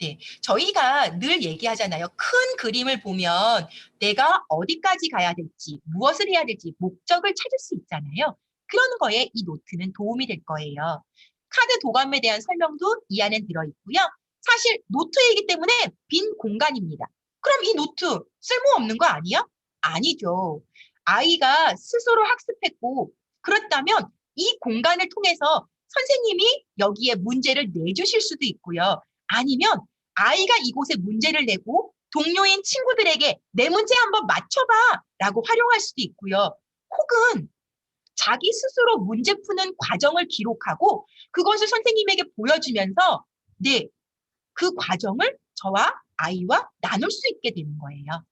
네, 저희가 늘 얘기하잖아요. 큰 그림을 보면 내가 어디까지 가야 될지, 무엇을 해야 될지 목적을 찾을 수 있잖아요. 그런 거에 이 노트는 도움이 될 거예요. 카드 도감에 대한 설명도 이 안에 들어있고요. 사실 노트이기 때문에 빈 공간입니다. 그럼 이 노트 쓸모없는 거 아니야? 아니죠. 아이가 스스로 학습했고 그렇다면 이 공간을 통해서 선생님이 여기에 문제를 내주실 수도 있고요. 아니면 아이가 이곳에 문제를 내고 동료인 친구들에게 내 문제 한번 맞춰봐 라고 활용할 수도 있고요. 혹은 자기 스스로 문제 푸는 과정을 기록하고 그것을 선생님에게 보여주면서 네, 그 과정을 저와 아이와 나눌 수 있게 되는 거예요.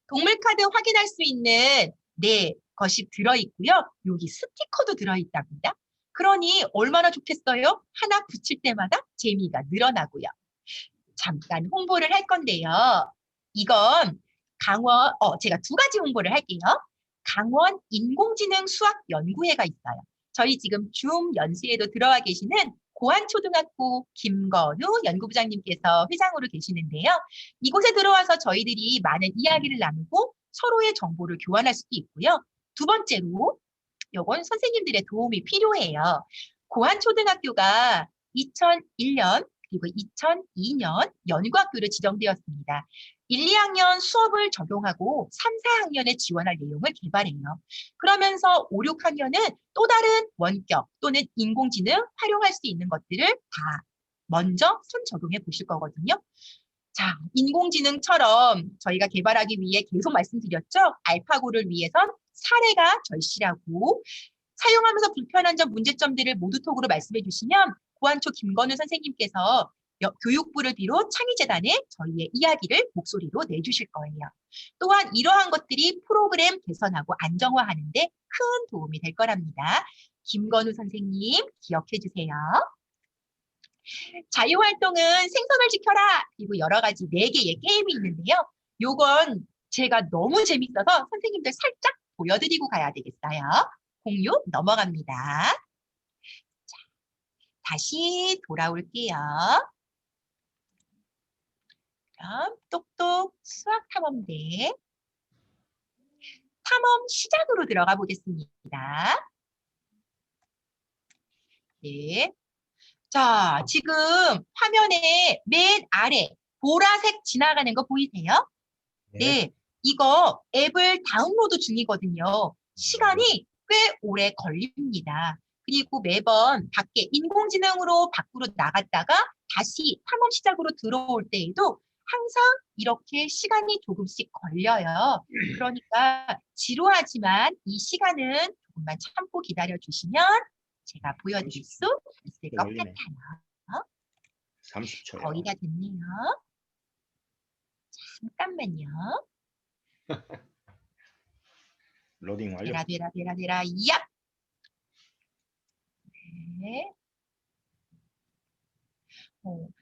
동물 카드 확인할 수 있는 네, 것이 들어있고요. 여기 스티커도 들어있답니다. 그러니 얼마나 좋겠어요? 하나 붙일 때마다 재미가 늘어나고요. 잠깐 홍보를 할 건데요. 이건 강원, 제가 두 가지 홍보를 할게요. 강원 인공지능 수학연구회가 있어요. 저희 지금 줌 연수에도 들어와 계시는 고안초등학교 김건우 연구부장님께서 회장으로 계시는데요. 이곳에 들어와서 저희들이 많은 이야기를 나누고 서로의 정보를 교환할 수도 있고요. 두 번째로 요건 선생님들의 도움이 필요해요. 고안초등학교가 2001년 그리고 2002년 연구학교로 지정되었습니다. 1, 2학년 수업을 적용하고 3, 4학년에 지원할 내용을 개발해요. 그러면서 5, 6학년은 또 다른 원격 또는 인공지능 활용할 수 있는 것들을 다 먼저 손 적용해 보실 거거든요. 자, 인공지능처럼 저희가 개발하기 위해 계속 말씀드렸죠. 알파고를 위해선 사례가 절실하고 사용하면서 불편한 점, 문제점들을 모두 톡으로 말씀해 주시면 고안초 김건우 선생님께서 교육부를 비롯 창의재단에 저희의 이야기를 목소리로 내주실 거예요. 또한 이러한 것들이 프로그램 개선하고 안정화하는 데 큰 도움이 될 거랍니다. 김건우 선생님 기억해 주세요. 자유활동은 생선을 지켜라! 그리고 여러 가지 4개의 게임이 있는데요. 요건 제가 너무 재밌어서 선생님들 살짝 보여드리고 가야 되겠어요. 공유 넘어갑니다. 자, 다시 돌아올게요. 그럼 똑똑 수학탐험대 탐험 시작으로 들어가 보겠습니다. 네. 자, 지금 화면에 맨 아래 보라색 지나가는 거 보이세요? 네. 이거 앱을 다운로드 중이거든요. 시간이 꽤 오래 걸립니다. 그리고 매번 밖에 인공지능으로 밖으로 나갔다가 다시 탐험 시작으로 들어올 때에도 항상 이렇게 시간이 조금씩 걸려요. 그러니까 지루하지만 이 시간은 조금만 참고 기다려 주시면 제가 보여드릴 수 있을 것 걸리네. 같아요. 30초요. 거의 다 됐네요. 잠깐만요. 로딩 완료. 되라. 얍! 네.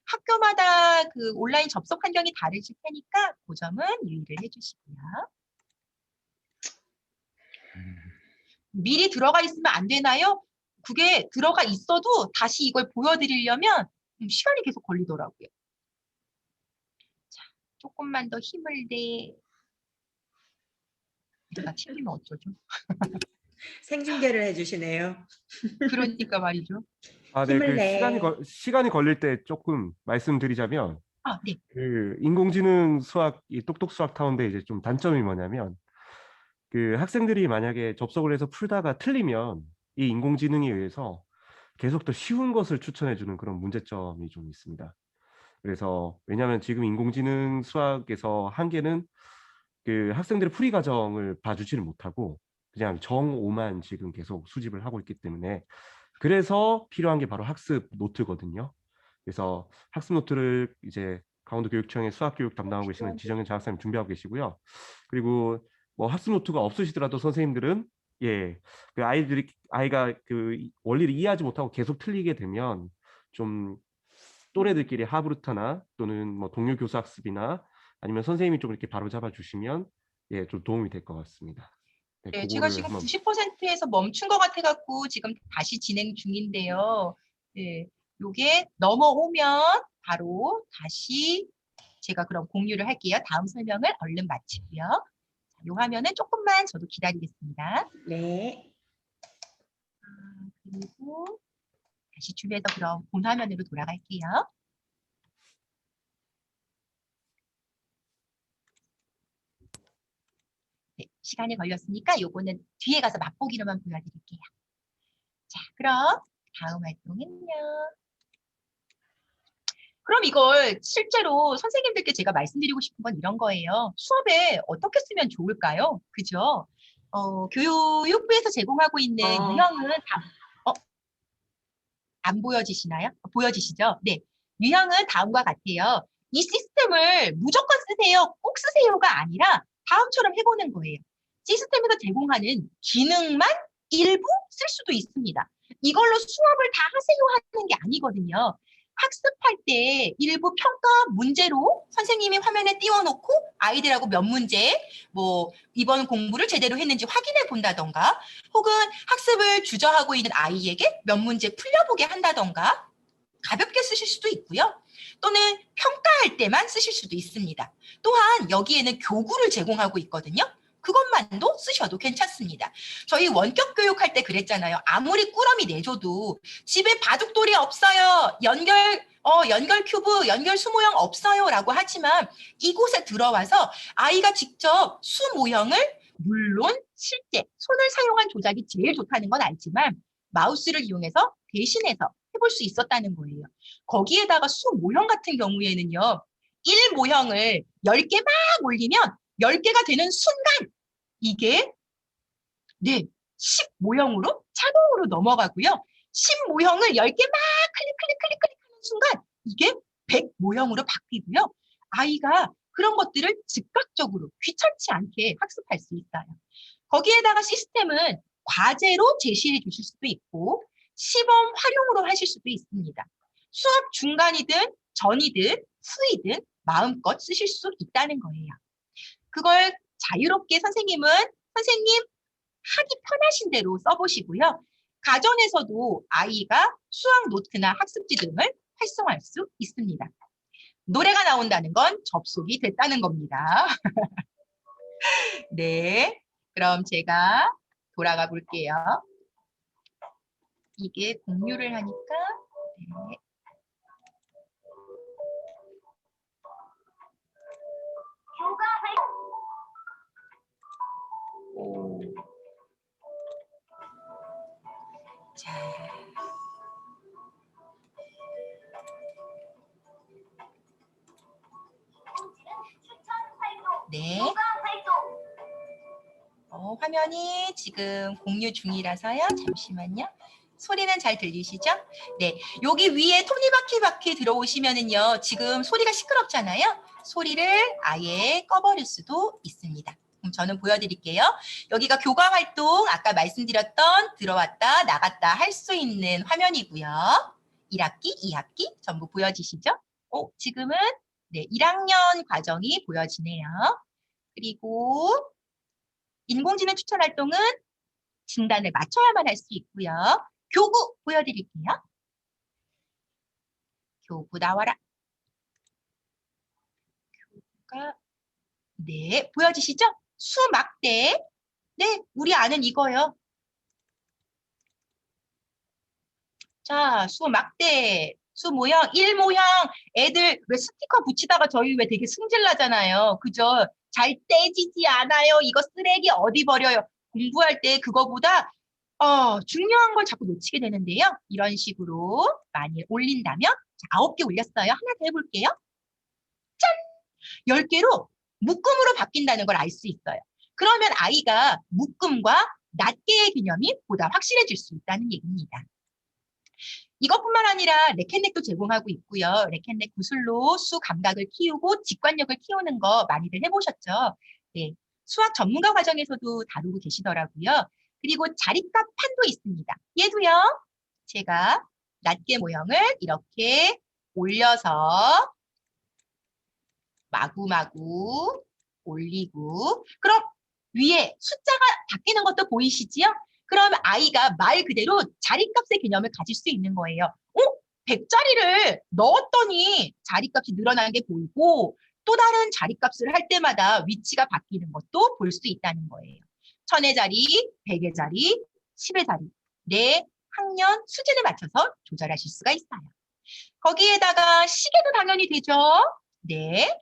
학교마다 그 온라인 접속 환경이 다르실 테니까 그 점은 유의를 해주시고요. 미리 들어가 있으면 안 되나요? 그게 들어가 있어도 다시 이걸 보여드리려면 시간이 계속 걸리더라고요. 자, 조금만 더 힘을 내. 이러다 튕기면 어쩌죠? 생중계를 해주시네요. 그러니까 말이죠. 아, 네. 힘을 그 내. 시간이 걸릴 때 조금 말씀드리자면 아, 네. 그 인공지능 수학, 이 똑똑 수학 타운데 이제 좀 단점이 뭐냐면 그 학생들이 만약에 접속을 해서 풀다가 틀리면 이 인공지능에 의해서 계속 더 쉬운 것을 추천해 주는 그런 문제점이 좀 있습니다. 그래서 왜냐하면 지금 인공지능 수학에서 한계는 그 학생들의 풀이 과정을 봐주지를 못하고 그냥 정오만 지금 계속 수집을 하고 있기 때문에 그래서 필요한 게 바로 학습 노트거든요. 그래서 학습 노트를 이제 강원도 교육청의 수학교육 담당하고 계시는 지정현 장학사님 준비하고 계시고요. 그리고 뭐 학습 노트가 없으시더라도 선생님들은 그 아이가 그 원리를 이해하지 못하고 계속 틀리게 되면 좀 또래들끼리 하브루타나 또는 뭐 동료 교수 학습이나 아니면 선생님이 좀 이렇게 바로 잡아 주시면 예, 좀 도움이 될 것 같습니다. 네, 네, 제가 그거를 지금 한번 90%에서 멈춘 것 같아갖고 지금 다시 진행 중인데요. 네, 요게 넘어오면 바로 다시 제가 그럼 공유를 할게요. 다음 설명을 얼른 마치고요. 자, 요 화면은 조금만 저도 기다리겠습니다. 네. 그리고 다시 준비해서 그럼 본 화면으로 돌아갈게요. 네, 시간이 걸렸으니까 요거는 뒤에 가서 맛보기로만 보여드릴게요. 자, 그럼 다음 활동은요. 그럼 이걸 실제로 선생님들께 제가 말씀드리고 싶은 건 이런 거예요. 수업에 어떻게 쓰면 좋을까요? 그죠? 교육부에서 제공하고 있는 어. 유형은 안 보여지시나요? 보여지시죠? 네. 유형은 다음과 같아요. 이 시스템을 무조건 쓰세요, 꼭 쓰세요가 아니라 다음처럼 해보는 거예요. 시스템에서 제공하는 기능만 일부 쓸 수도 있습니다. 이걸로 수업을 다 하세요 하는 게 아니거든요. 학습할 때 일부 평가 문제로 선생님이 화면에 띄워놓고 아이들하고 몇 문제, 뭐 이번 공부를 제대로 했는지 확인해 본다던가, 혹은 학습을 주저하고 있는 아이에게 몇 문제 풀려보게 한다던가 가볍게 쓰실 수도 있고요. 또는 평가할 때만 쓰실 수도 있습니다. 또한 여기에는 교구를 제공하고 있거든요. 그것만도 쓰셔도 괜찮습니다. 저희 원격 교육할 때 그랬잖아요. 아무리 꾸러미 내줘도 집에 바둑돌이 없어요. 연결 큐브, 연결 수 모형 없어요. 라고 하지만 이곳에 들어와서 아이가 직접 수 모형을 물론 실제 손을 사용한 조작이 제일 좋다는 건 알지만 마우스를 이용해서 대신해서 해볼 수 있었다는 거예요. 거기에다가 수 모형 같은 경우에는요. 1 모형을 10개 막 올리면 10개가 되는 순간 이게 10 모형으로 자동으로 넘어가고요. 10 모형을 10개 막 클릭하는 순간 이게 100 모형으로 바뀌고요. 아이가 그런 것들을 즉각적으로 귀찮지 않게 학습할 수 있어요. 거기에다가 시스템은 과제로 제시해 주실 수도 있고 시범 활용으로 하실 수도 있습니다. 수업 중간이든 전이든 후이든 마음껏 쓰실 수 있다는 거예요. 그걸 자유롭게 선생님 하기 편하신 대로 써보시고요. 가정에서도 아이가 수학 노트나 학습지 등을 활성화할 수 있습니다. 노래가 나온다는 건 접속이 됐다는 겁니다. 네, 그럼 제가 돌아가 볼게요. 이게 공유를 하니까 네. 오. 자. 네. 화면이 지금 공유 중이라서요. 잠시만요. 소리는 잘 들리시죠? 네. 여기 위에 톱니바퀴 들어오시면은요. 지금 소리가 시끄럽잖아요. 소리를 아예 꺼버릴 수도 있습니다. 그럼 저는 보여드릴게요. 여기가 교과 활동, 아까 말씀드렸던 들어왔다, 나갔다 할 수 있는 화면이고요. 1학기, 2학기 전부 보여지시죠? 지금은 네, 1학년 과정이 보여지네요. 그리고 인공지능 추천 활동은 진단을 맞춰야만 할 수 있고요. 교구 보여드릴게요. 교구 나와라. 교구가 네, 보여지시죠? 수막대. 네, 우리 아는 이거요. 자, 수막대. 수 모형, 1 모형. 애들 왜 스티커 붙이다가 저희 왜 되게 승질나잖아요. 그죠? 잘 떼지지 않아요. 이거 쓰레기 어디 버려요. 공부할 때 그거보다 중요한 걸 자꾸 놓치게 되는데요. 이런 식으로 많이 올린다면 자, 9개 올렸어요. 하나 더 해볼게요. 짠! 10개로 묶음으로 바뀐다는 걸 알 수 있어요. 그러면 아이가 묶음과 낱개의 개념이 보다 확실해질 수 있다는 얘기입니다. 이것뿐만 아니라 레켄넥도 제공하고 있고요. 레켄넥 구슬로 수 감각을 키우고 직관력을 키우는 거 많이들 해보셨죠? 네, 수학 전문가 과정에서도 다루고 계시더라고요. 그리고 자립값 판도 있습니다. 얘도요. 제가 낱개 모형을 이렇게 올려서 마구마구 올리고 그럼 위에 숫자가 바뀌는 것도 보이시지요? 그럼 아이가 말 그대로 자리값의 개념을 가질 수 있는 거예요. 100짜리를 넣었더니 자리값이 늘어난 게 보이고 또 다른 자리값을 할 때마다 위치가 바뀌는 것도 볼 수 있다는 거예요. 1000의 자리, 100의 자리, 10의 자리. 내 학년 수준에 맞춰서 조절하실 수가 있어요. 거기에다가 시계도 당연히 되죠. 네.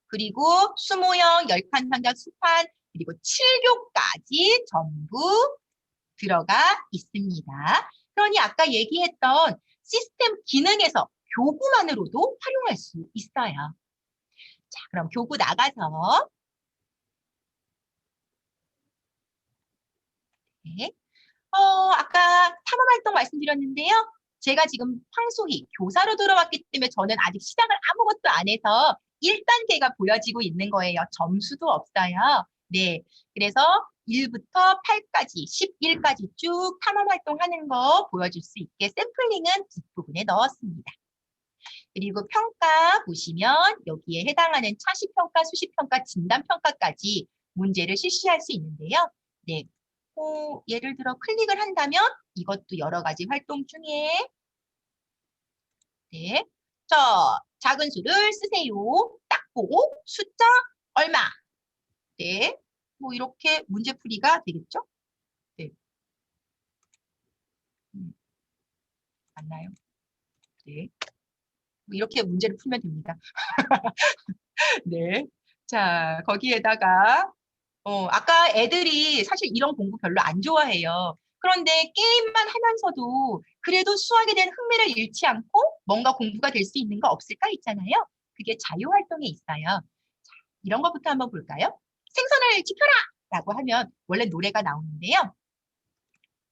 그리고 수모형, 열칸 상자, 수판, 그리고 칠교까지 전부 들어가 있습니다. 그러니 아까 얘기했던 시스템 기능에서 교구만으로도 활용할 수 있어요. 자, 그럼 교구 나가서 네. 아까 탐험활동 말씀드렸는데요. 제가 지금 황소희 교사로 들어왔기 때문에 저는 아직 시작을 아무것도 안 해서 1단계가 보여지고 있는 거예요. 점수도 없어요. 네, 그래서 1부터 8까지, 11까지 쭉 탐험활동하는 거 보여줄 수 있게 샘플링은 뒷부분에 넣었습니다. 그리고 평가 보시면 여기에 해당하는 차시평가, 수시평가, 진단평가까지 문제를 실시할 수 있는데요. 네, 예를 들어 클릭을 한다면 이것도 여러 가지 활동 중에 네, 작은 수를 쓰세요. 딱 보고 숫자 얼마. 네, 뭐 이렇게 문제풀이가 되겠죠? 네, 맞나요? 네, 뭐 이렇게 문제를 풀면 됩니다. 네, 자 거기에다가 아까 애들이 사실 이런 공부 별로 안 좋아해요. 그런데 게임만 하면서도 그래도 수학에 대한 흥미를 잃지 않고 뭔가 공부가 될 수 있는 거 없을까 있잖아요. 그게 자유활동에 있어요. 자, 이런 것부터 한번 볼까요? 생선을 지켜라! 라고 하면 원래 노래가 나오는데요.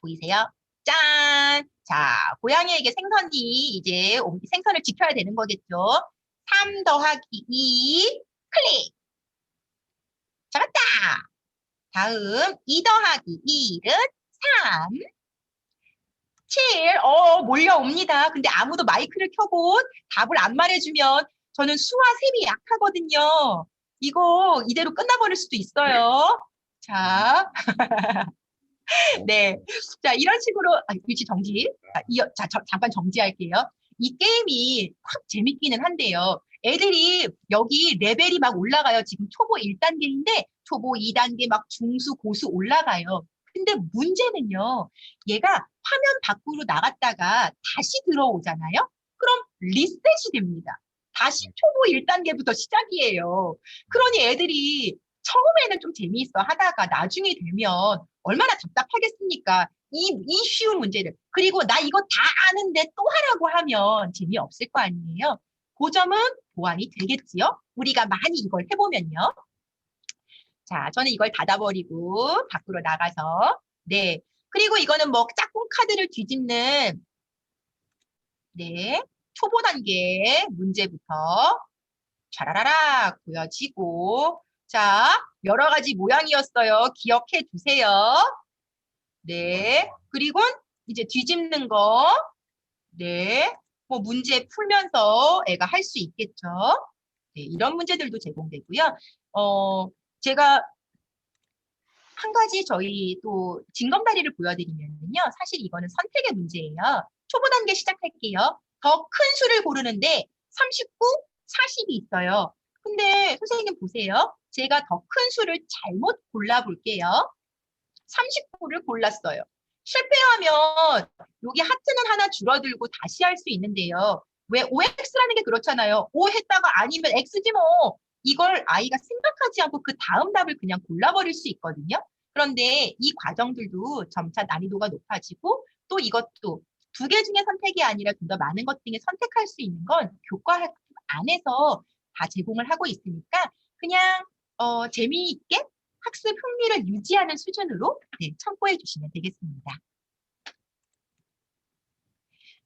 보이세요? 짠! 자, 고양이에게 생선이 이제 생선을 지켜야 되는 거겠죠. 3 더하기 2 클릭! 잡았다! 다음 2 더하기 1은 3, 7, 몰려옵니다. 근데 아무도 마이크를 켜고 답을 안 말해주면 저는 수와 셈이 약하거든요. 이거 이대로 끝나버릴 수도 있어요. 자, 네. 자, 이런 식으로, 위치 정지. 잠깐 정지할게요. 이 게임이 확 재밌기는 한데요. 애들이 여기 레벨이 막 올라가요. 지금 초보 1단계인데 초보 2단계 막 중수, 고수 올라가요. 근데 문제는요. 얘가 화면 밖으로 나갔다가 다시 들어오잖아요. 그럼 리셋이 됩니다. 다시 초보 1단계부터 시작이에요. 그러니 애들이 처음에는 좀 재미있어 하다가 나중에 되면 얼마나 답답하겠습니까? 이 쉬운 문제를. 그리고 나 이거 다 아는데 또 하라고 하면 재미없을 거 아니에요. 그 점은 보완이 되겠지요. 우리가 많이 이걸 해보면요. 자, 저는 이걸 닫아버리고 밖으로 나가서 네. 그리고 이거는 뭐 짝꿍 카드를 뒤집는 네. 초보 단계 문제부터 촤라라라 보여지고 자, 여러 가지 모양이었어요. 기억해 두세요. 네. 그리고 이제 뒤집는 거. 네. 뭐 문제 풀면서 애가 할 수 있겠죠. 네, 이런 문제들도 제공되고요. 제가 한 가지 저희 또 징검다리를 보여드리면요. 사실 이거는 선택의 문제예요. 초보 단계 시작할게요. 더 큰 수를 고르는데 39, 40이 있어요. 근데 선생님 보세요. 제가 더 큰 수를 잘못 골라볼게요. 39를 골랐어요. 실패하면 여기 하트는 하나 줄어들고 다시 할 수 있는데요. 왜 OX라는 게 그렇잖아요. O 했다가 아니면 X지 뭐. 이걸 아이가 생각하지 않고 그 다음 답을 그냥 골라버릴 수 있거든요. 그런데 이 과정들도 점차 난이도가 높아지고 또 이것도 2개 중에 선택이 아니라 좀 더 많은 것 중에 선택할 수 있는 건 교과 안에서 다 제공을 하고 있으니까 그냥 재미있게 학습 흥미를 유지하는 수준으로 네, 참고해 주시면 되겠습니다.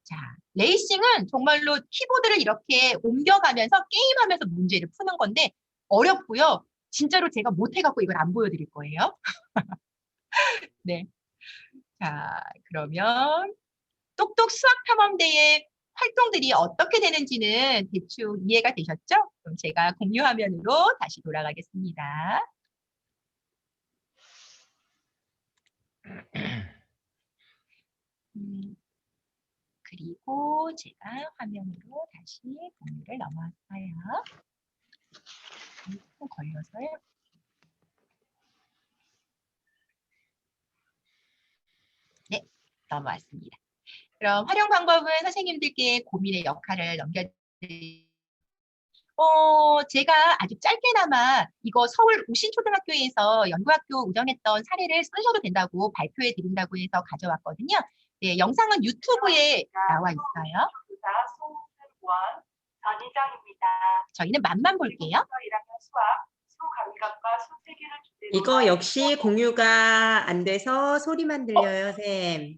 자, 레이싱은 정말로 키보드를 이렇게 옮겨가면서 게임하면서 문제를 푸는 건데 어렵고요. 진짜로 제가 못해갖고 이걸 안 보여드릴 거예요. 네. 자, 그러면 똑똑 수학탐험대회 활동들이 어떻게 되는지는 대충 이해가 되셨죠? 그럼 제가 공유 화면으로 다시 돌아가겠습니다. 그리고 제가 화면으로 다시 공유를 넘어왔어요. 좀 걸려서요. 네, 넘어왔습니다. 그럼 활용 방법은 선생님들께 고민의 역할을 넘겨드릴게요. 제가 아주 짧게나마 이거 서울 우신초등학교에서 연구학교 운영했던 사례를 쓰셔도 된다고 발표해 드린다고 해서 가져왔거든요. 네, 영상은 유튜브에 나와 있어요. 송승원 전 이장입니다. 저희는 맛만 볼게요. 1학년 수학, 수감각과 수세기를 주제로 이거 역시 공유가 안 돼서 소리만 들려요, 쌤.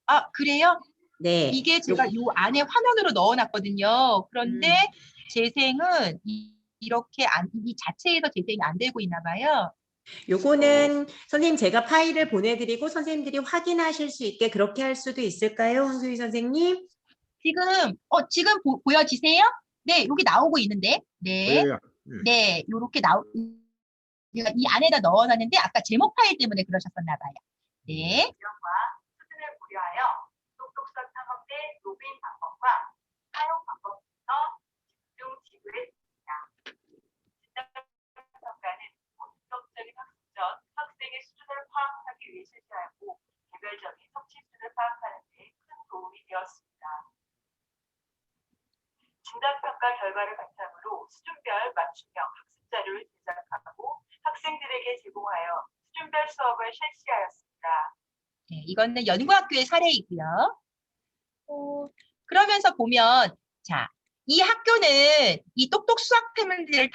아, 그래요? 네. 이게 제가 요 안에 화면으로 넣어놨거든요. 그런데 재생은 이렇게 이 자체에서 재생이 안 되고 있나 봐요. 요거는 선생님 제가 파일을 보내드리고 선생님들이 확인하실 수 있게 그렇게 할 수도 있을까요, 황소희 선생님? 지금 보여지세요? 네, 여기 나오고 있는데. 네. 보여요. 네, 요렇게 제가 이 안에다 넣어놨는데 아까 제목 파일 때문에 그러셨었나 봐요. 네. 지원과 수준을 고려하여 똑똑수학 탐험대 로그인 방법과 사용 방법부터 집중 지도했습니다. 진단평가는 본격적인 학습 전 학생의 수준을 파악하기 위해 실시하고 개별적인 성취 수준을 파악하는 데 큰 도움이 되었습니다. 진단평가 결과를 바탕으로 수준별 맞춤형 학습 자료를 제작하고 학생들에게 제공하여 수준별 수업을 실시하였습니다. 네, 이거는 연구학교의 사례이고요. 그러면서 보면, 자, 이 학교는 이 똑똑 수학 패밀리를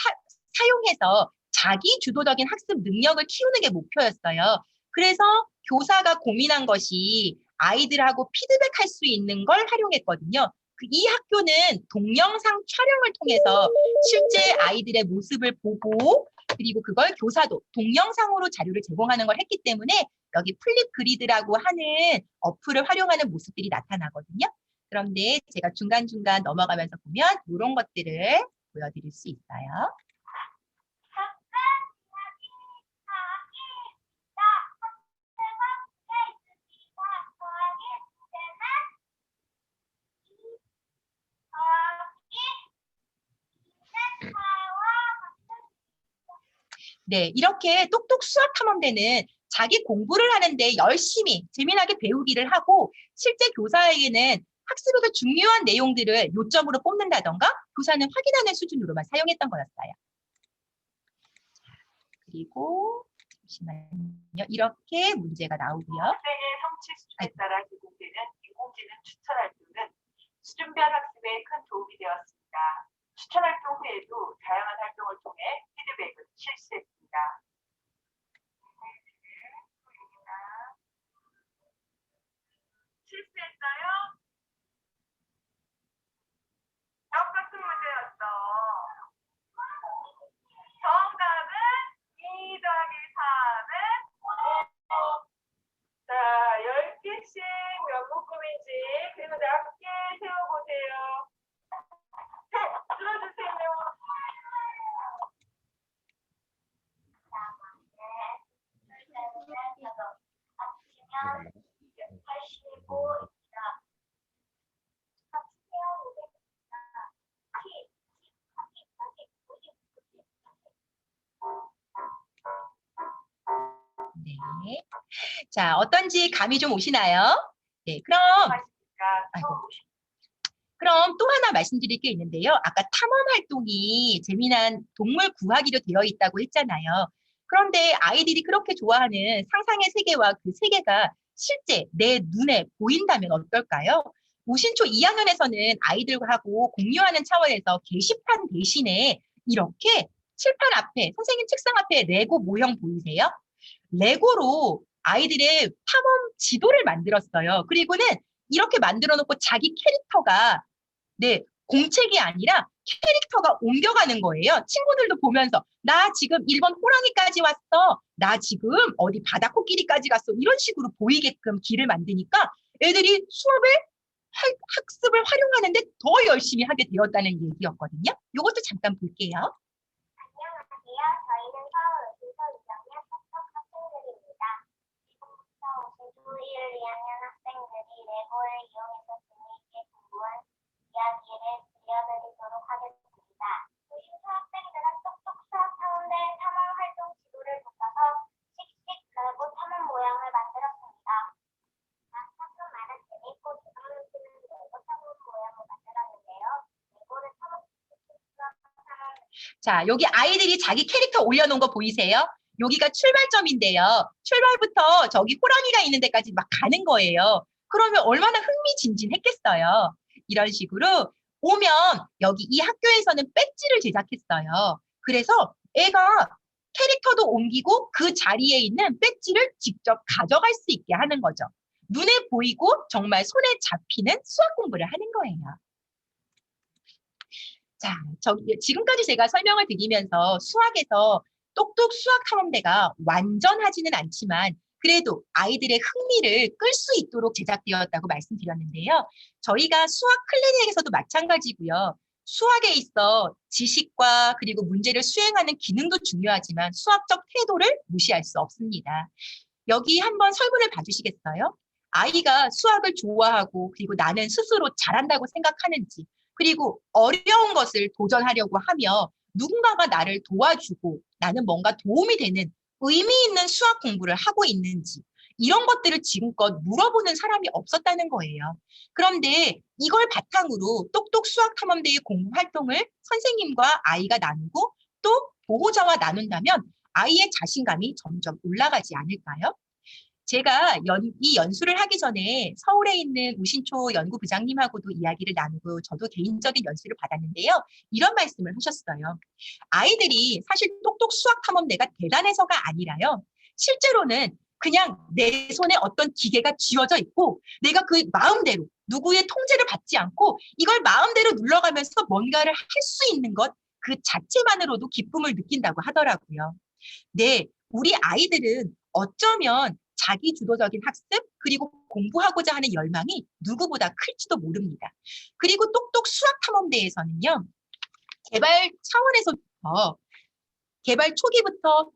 사용해서 자기 주도적인 학습 능력을 키우는 게 목표였어요. 그래서 교사가 고민한 것이 아이들하고 피드백할 수 있는 걸 활용했거든요. 이 학교는 동영상 촬영을 통해서 실제 아이들의 모습을 보고 그리고 그걸 교사도 동영상으로 자료를 제공하는 걸 했기 때문에 여기 플립 그리드라고 하는 어플을 활용하는 모습들이 나타나거든요. 그런데 제가 중간중간 넘어가면서 보면 이런 것들을 보여드릴 수 있어요. 네, 이렇게 똑똑 수학 탐험대는 자기 공부를 하는데 열심히 재미나게 배우기를 하고 실제 교사에게는 학습에서 중요한 내용들을 요점으로 뽑는다던가 교사는 확인하는 수준으로만 사용했던 거였어요. 그리고 잠시만요. 이렇게 문제가 나오고요. 학생의 성취 수준에 따라 제공되는 인공지능 추천 활동은 수준별 학습에 큰 도움이 되었습니다. 추천 활동 후에도 다양한 활동을 통해 피드백을 실시했습니다. 실수했어요? 똑같은 문제였어. 정답은 2 더하기 3은 5. 자, 10개씩 몇 묶음인지 그리고 낮게 세워보세요. 들어주세요. 네. 자, 어떤지 감이 좀 오시나요? 네, 그럼 또 하나 말씀드릴 게 있는데요. 아까 탐험 활동이 재미난 동물 구하기로 되어 있다고 했잖아요. 그런데 아이들이 그렇게 좋아하는 상상의 세계와 그 세계가 실제 내 눈에 보인다면 어떨까요? 우신초 2학년에서는 아이들하고 공유하는 차원에서 게시판 대신에 이렇게 칠판 앞에, 선생님 책상 앞에 레고 모형 보이세요? 레고로 아이들의 탐험 지도를 만들었어요. 그리고는 이렇게 만들어 놓고 자기 캐릭터가 공책이 아니라 캐릭터가 옮겨가는 거예요. 친구들도 보면서 나 지금 1번 호랑이까지 왔어. 나 지금 어디 바다 코끼리까지 갔어. 이런 식으로 보이게끔 길을 만드니까 애들이 수업을 학습을 활용하는데 더 열심히 하게 되었다는 얘기였거든요. 이것도 잠깐 볼게요. 안녕하세요. 저희는 서울 의심소 2학년 톡톡 학생들입니다. 지금부터 오신 조1, 2학년 학생들이 레고를 이용해서 재미있게 공부한 이야기를 들려드리도록 하겠습니다. 의심소 학생들은 똑똑 수학 탐험대 탐험 활동 지도를 받아서 씩씩 레고 탐험 모양을 만들었습니다. 가끔 많은 재미있고 재미있는 레고 탐험 모양을 만들었는데요. 레고를 탐험 자, 여기 아이들이 자기 캐릭터 올려놓은 거 보이세요? 여기가 출발점인데요. 출발부터 저기 호랑이가 있는 데까지 막 가는 거예요. 그러면 얼마나 흥미진진했겠어요. 이런 식으로 오면 여기 이 학교에서는 배지를 제작했어요. 그래서 애가 캐릭터도 옮기고 그 자리에 있는 배지를 직접 가져갈 수 있게 하는 거죠. 눈에 보이고 정말 손에 잡히는 수학 공부를 하는 거예요. 자, 지금까지 제가 설명을 드리면서 수학에서 똑똑 수학 탐험대가 완전하지는 않지만 그래도 아이들의 흥미를 끌 수 있도록 제작되었다고 말씀드렸는데요. 저희가 수학 클리닉에서도 마찬가지고요. 수학에 있어 지식과 그리고 문제를 수행하는 기능도 중요하지만 수학적 태도를 무시할 수 없습니다. 여기 한번 설문을 봐주시겠어요? 아이가 수학을 좋아하고 그리고 나는 스스로 잘한다고 생각하는지 그리고 어려운 것을 도전하려고 하며 누군가가 나를 도와주고 나는 뭔가 도움이 되는 의미 있는 수학 공부를 하고 있는지 이런 것들을 지금껏 물어보는 사람이 없었다는 거예요. 그런데 이걸 바탕으로 똑똑 수학 탐험대의 공부 활동을 선생님과 아이가 나누고 또 보호자와 나눈다면 아이의 자신감이 점점 올라가지 않을까요? 제가 이 연수를 하기 전에 서울에 있는 우신초 연구부장님하고도 이야기를 나누고 저도 개인적인 연수를 받았는데요. 이런 말씀을 하셨어요. 아이들이 사실 똑똑 수학 탐험대가 대단해서가 아니라요. 실제로는 그냥 내 손에 어떤 기계가 쥐어져 있고 내가 그 마음대로 누구의 통제를 받지 않고 이걸 마음대로 눌러가면서 뭔가를 할 수 있는 것 그 자체만으로도 기쁨을 느낀다고 하더라고요. 네, 우리 아이들은 어쩌면 자기 주도적인 학습 그리고 공부하고자 하는 열망이 누구보다 클지도 모릅니다. 그리고 똑똑 수학 탐험대에서는요. 개발 차원에서부터 개발 초기부터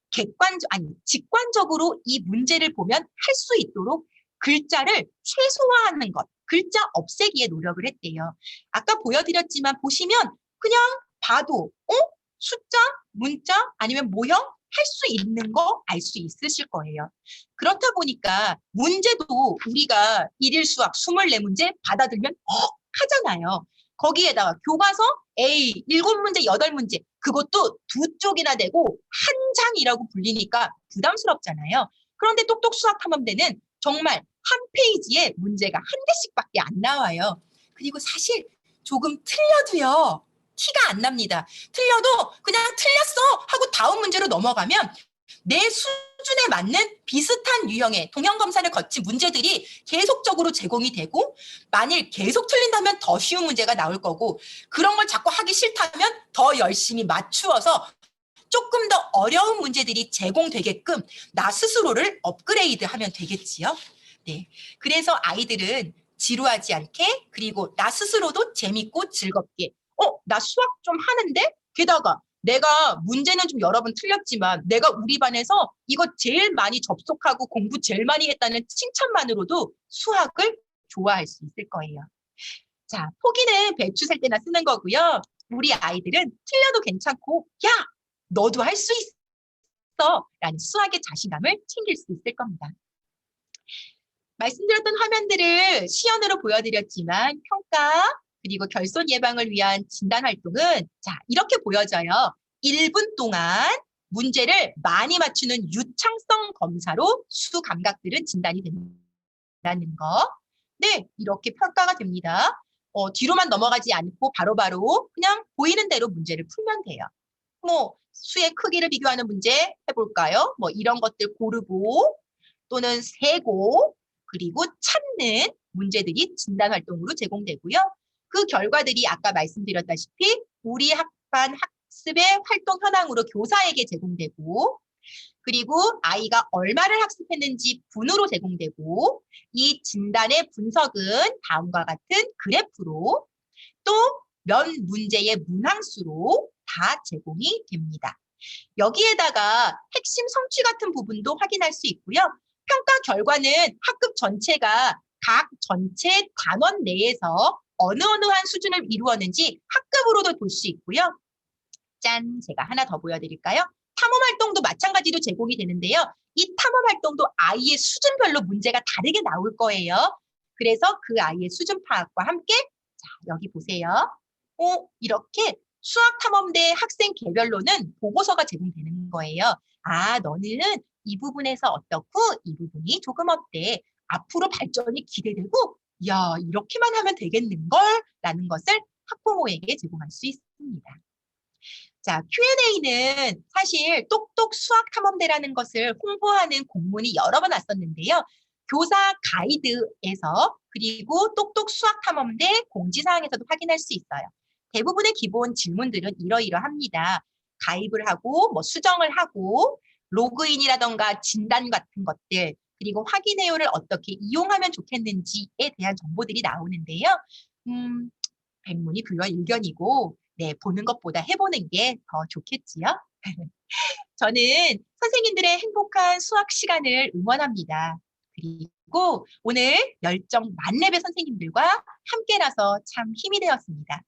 직관적으로 이 문제를 보면 할 수 있도록 글자를 최소화하는 것, 글자 없애기에 노력을 했대요. 아까 보여드렸지만 보시면 그냥 봐도 숫자, 문자 아니면 모형 할 수 있는 거 알 수 있으실 거예요. 그렇다 보니까 문제도 우리가 일일 수학 24문제 받아들면 하잖아요. 거기에다가 교과서 A 7문제, 8문제 그것도 2쪽이나 되고 한 장이라고 불리니까 부담스럽잖아요. 그런데 똑똑 수학 탐험대는 정말 한 페이지에 문제가 한 개씩밖에 안 나와요. 그리고 사실 조금 틀려도요. 티가 안 납니다. 틀려도 그냥 틀렸어 하고 다음 문제로 넘어가면 내 수준에 맞는 비슷한 유형의 동형 검사를 거친 문제들이 계속적으로 제공이 되고 만일 계속 틀린다면 더 쉬운 문제가 나올 거고 그런 걸 자꾸 하기 싫다면 더 열심히 맞추어서 조금 더 어려운 문제들이 제공되게끔 나 스스로를 업그레이드하면 되겠지요. 네, 그래서 아이들은 지루하지 않게 그리고 나 스스로도 재밌고 즐겁게 나 수학 좀 하는데 게다가 내가 문제는 좀 여러 번 틀렸지만 내가 우리 반에서 이거 제일 많이 접속하고 공부 제일 많이 했다는 칭찬만으로도 수학을 좋아할 수 있을 거예요. 자, 포기는 배추 셀 때나 쓰는 거고요. 우리 아이들은 틀려도 괜찮고 야, 너도 할 수 있어 라는 수학의 자신감을 챙길 수 있을 겁니다. 말씀드렸던 화면들을 시연으로 보여드렸지만 평가 그리고 결손 예방을 위한 진단 활동은 자 이렇게 보여져요. 1분 동안 문제를 많이 맞추는 유창성 검사로 수 감각들은 진단이 된다는 거. 네, 이렇게 평가가 됩니다. 뒤로만 넘어가지 않고 바로바로 그냥 보이는 대로 문제를 풀면 돼요. 뭐 수의 크기를 비교하는 문제 해볼까요? 뭐 이런 것들 고르고 또는 세고 그리고 찾는 문제들이 진단 활동으로 제공되고요. 그 결과들이 아까 말씀드렸다시피 우리 학반 학습의 활동 현황으로 교사에게 제공되고 그리고 아이가 얼마를 학습했는지 분으로 제공되고 이 진단의 분석은 다음과 같은 그래프로 또 면 문제의 문항수로 다 제공이 됩니다. 여기에다가 핵심 성취 같은 부분도 확인할 수 있고요. 평가 결과는 학급 전체가 각 전체 단원 내에서 어느 한 수준을 이루었는지 학급으로도 볼 수 있고요. 짠! 제가 하나 더 보여드릴까요? 탐험 활동도 마찬가지로 제공이 되는데요. 이 탐험 활동도 아이의 수준별로 문제가 다르게 나올 거예요. 그래서 그 아이의 수준 파악과 함께 자, 여기 보세요. 이렇게 수학 탐험대 학생 개별로는 보고서가 제공되는 거예요. 아, 너는 이 부분에서 어떻고 이 부분이 조금 어때? 앞으로 발전이 기대되고 야, 이렇게만 하면 되겠는걸? 라는 것을 학부모에게 제공할 수 있습니다. 자, Q&A는 사실 똑똑 수학 탐험대라는 것을 홍보하는 공문이 여러 번 왔었는데요. 교사 가이드에서 그리고 똑똑 수학 탐험대 공지사항에서도 확인할 수 있어요. 대부분의 기본 질문들은 이러이러합니다. 가입을 하고 뭐 수정을 하고 로그인이라던가 진단 같은 것들 그리고 확인해요를 어떻게 이용하면 좋겠는지에 대한 정보들이 나오는데요. 백문이 불여일견이고 네, 보는 것보다 해보는 게 더 좋겠지요. 저는 선생님들의 행복한 수학 시간을 응원합니다. 그리고 오늘 열정 만렙의 선생님들과 함께라서 참 힘이 되었습니다.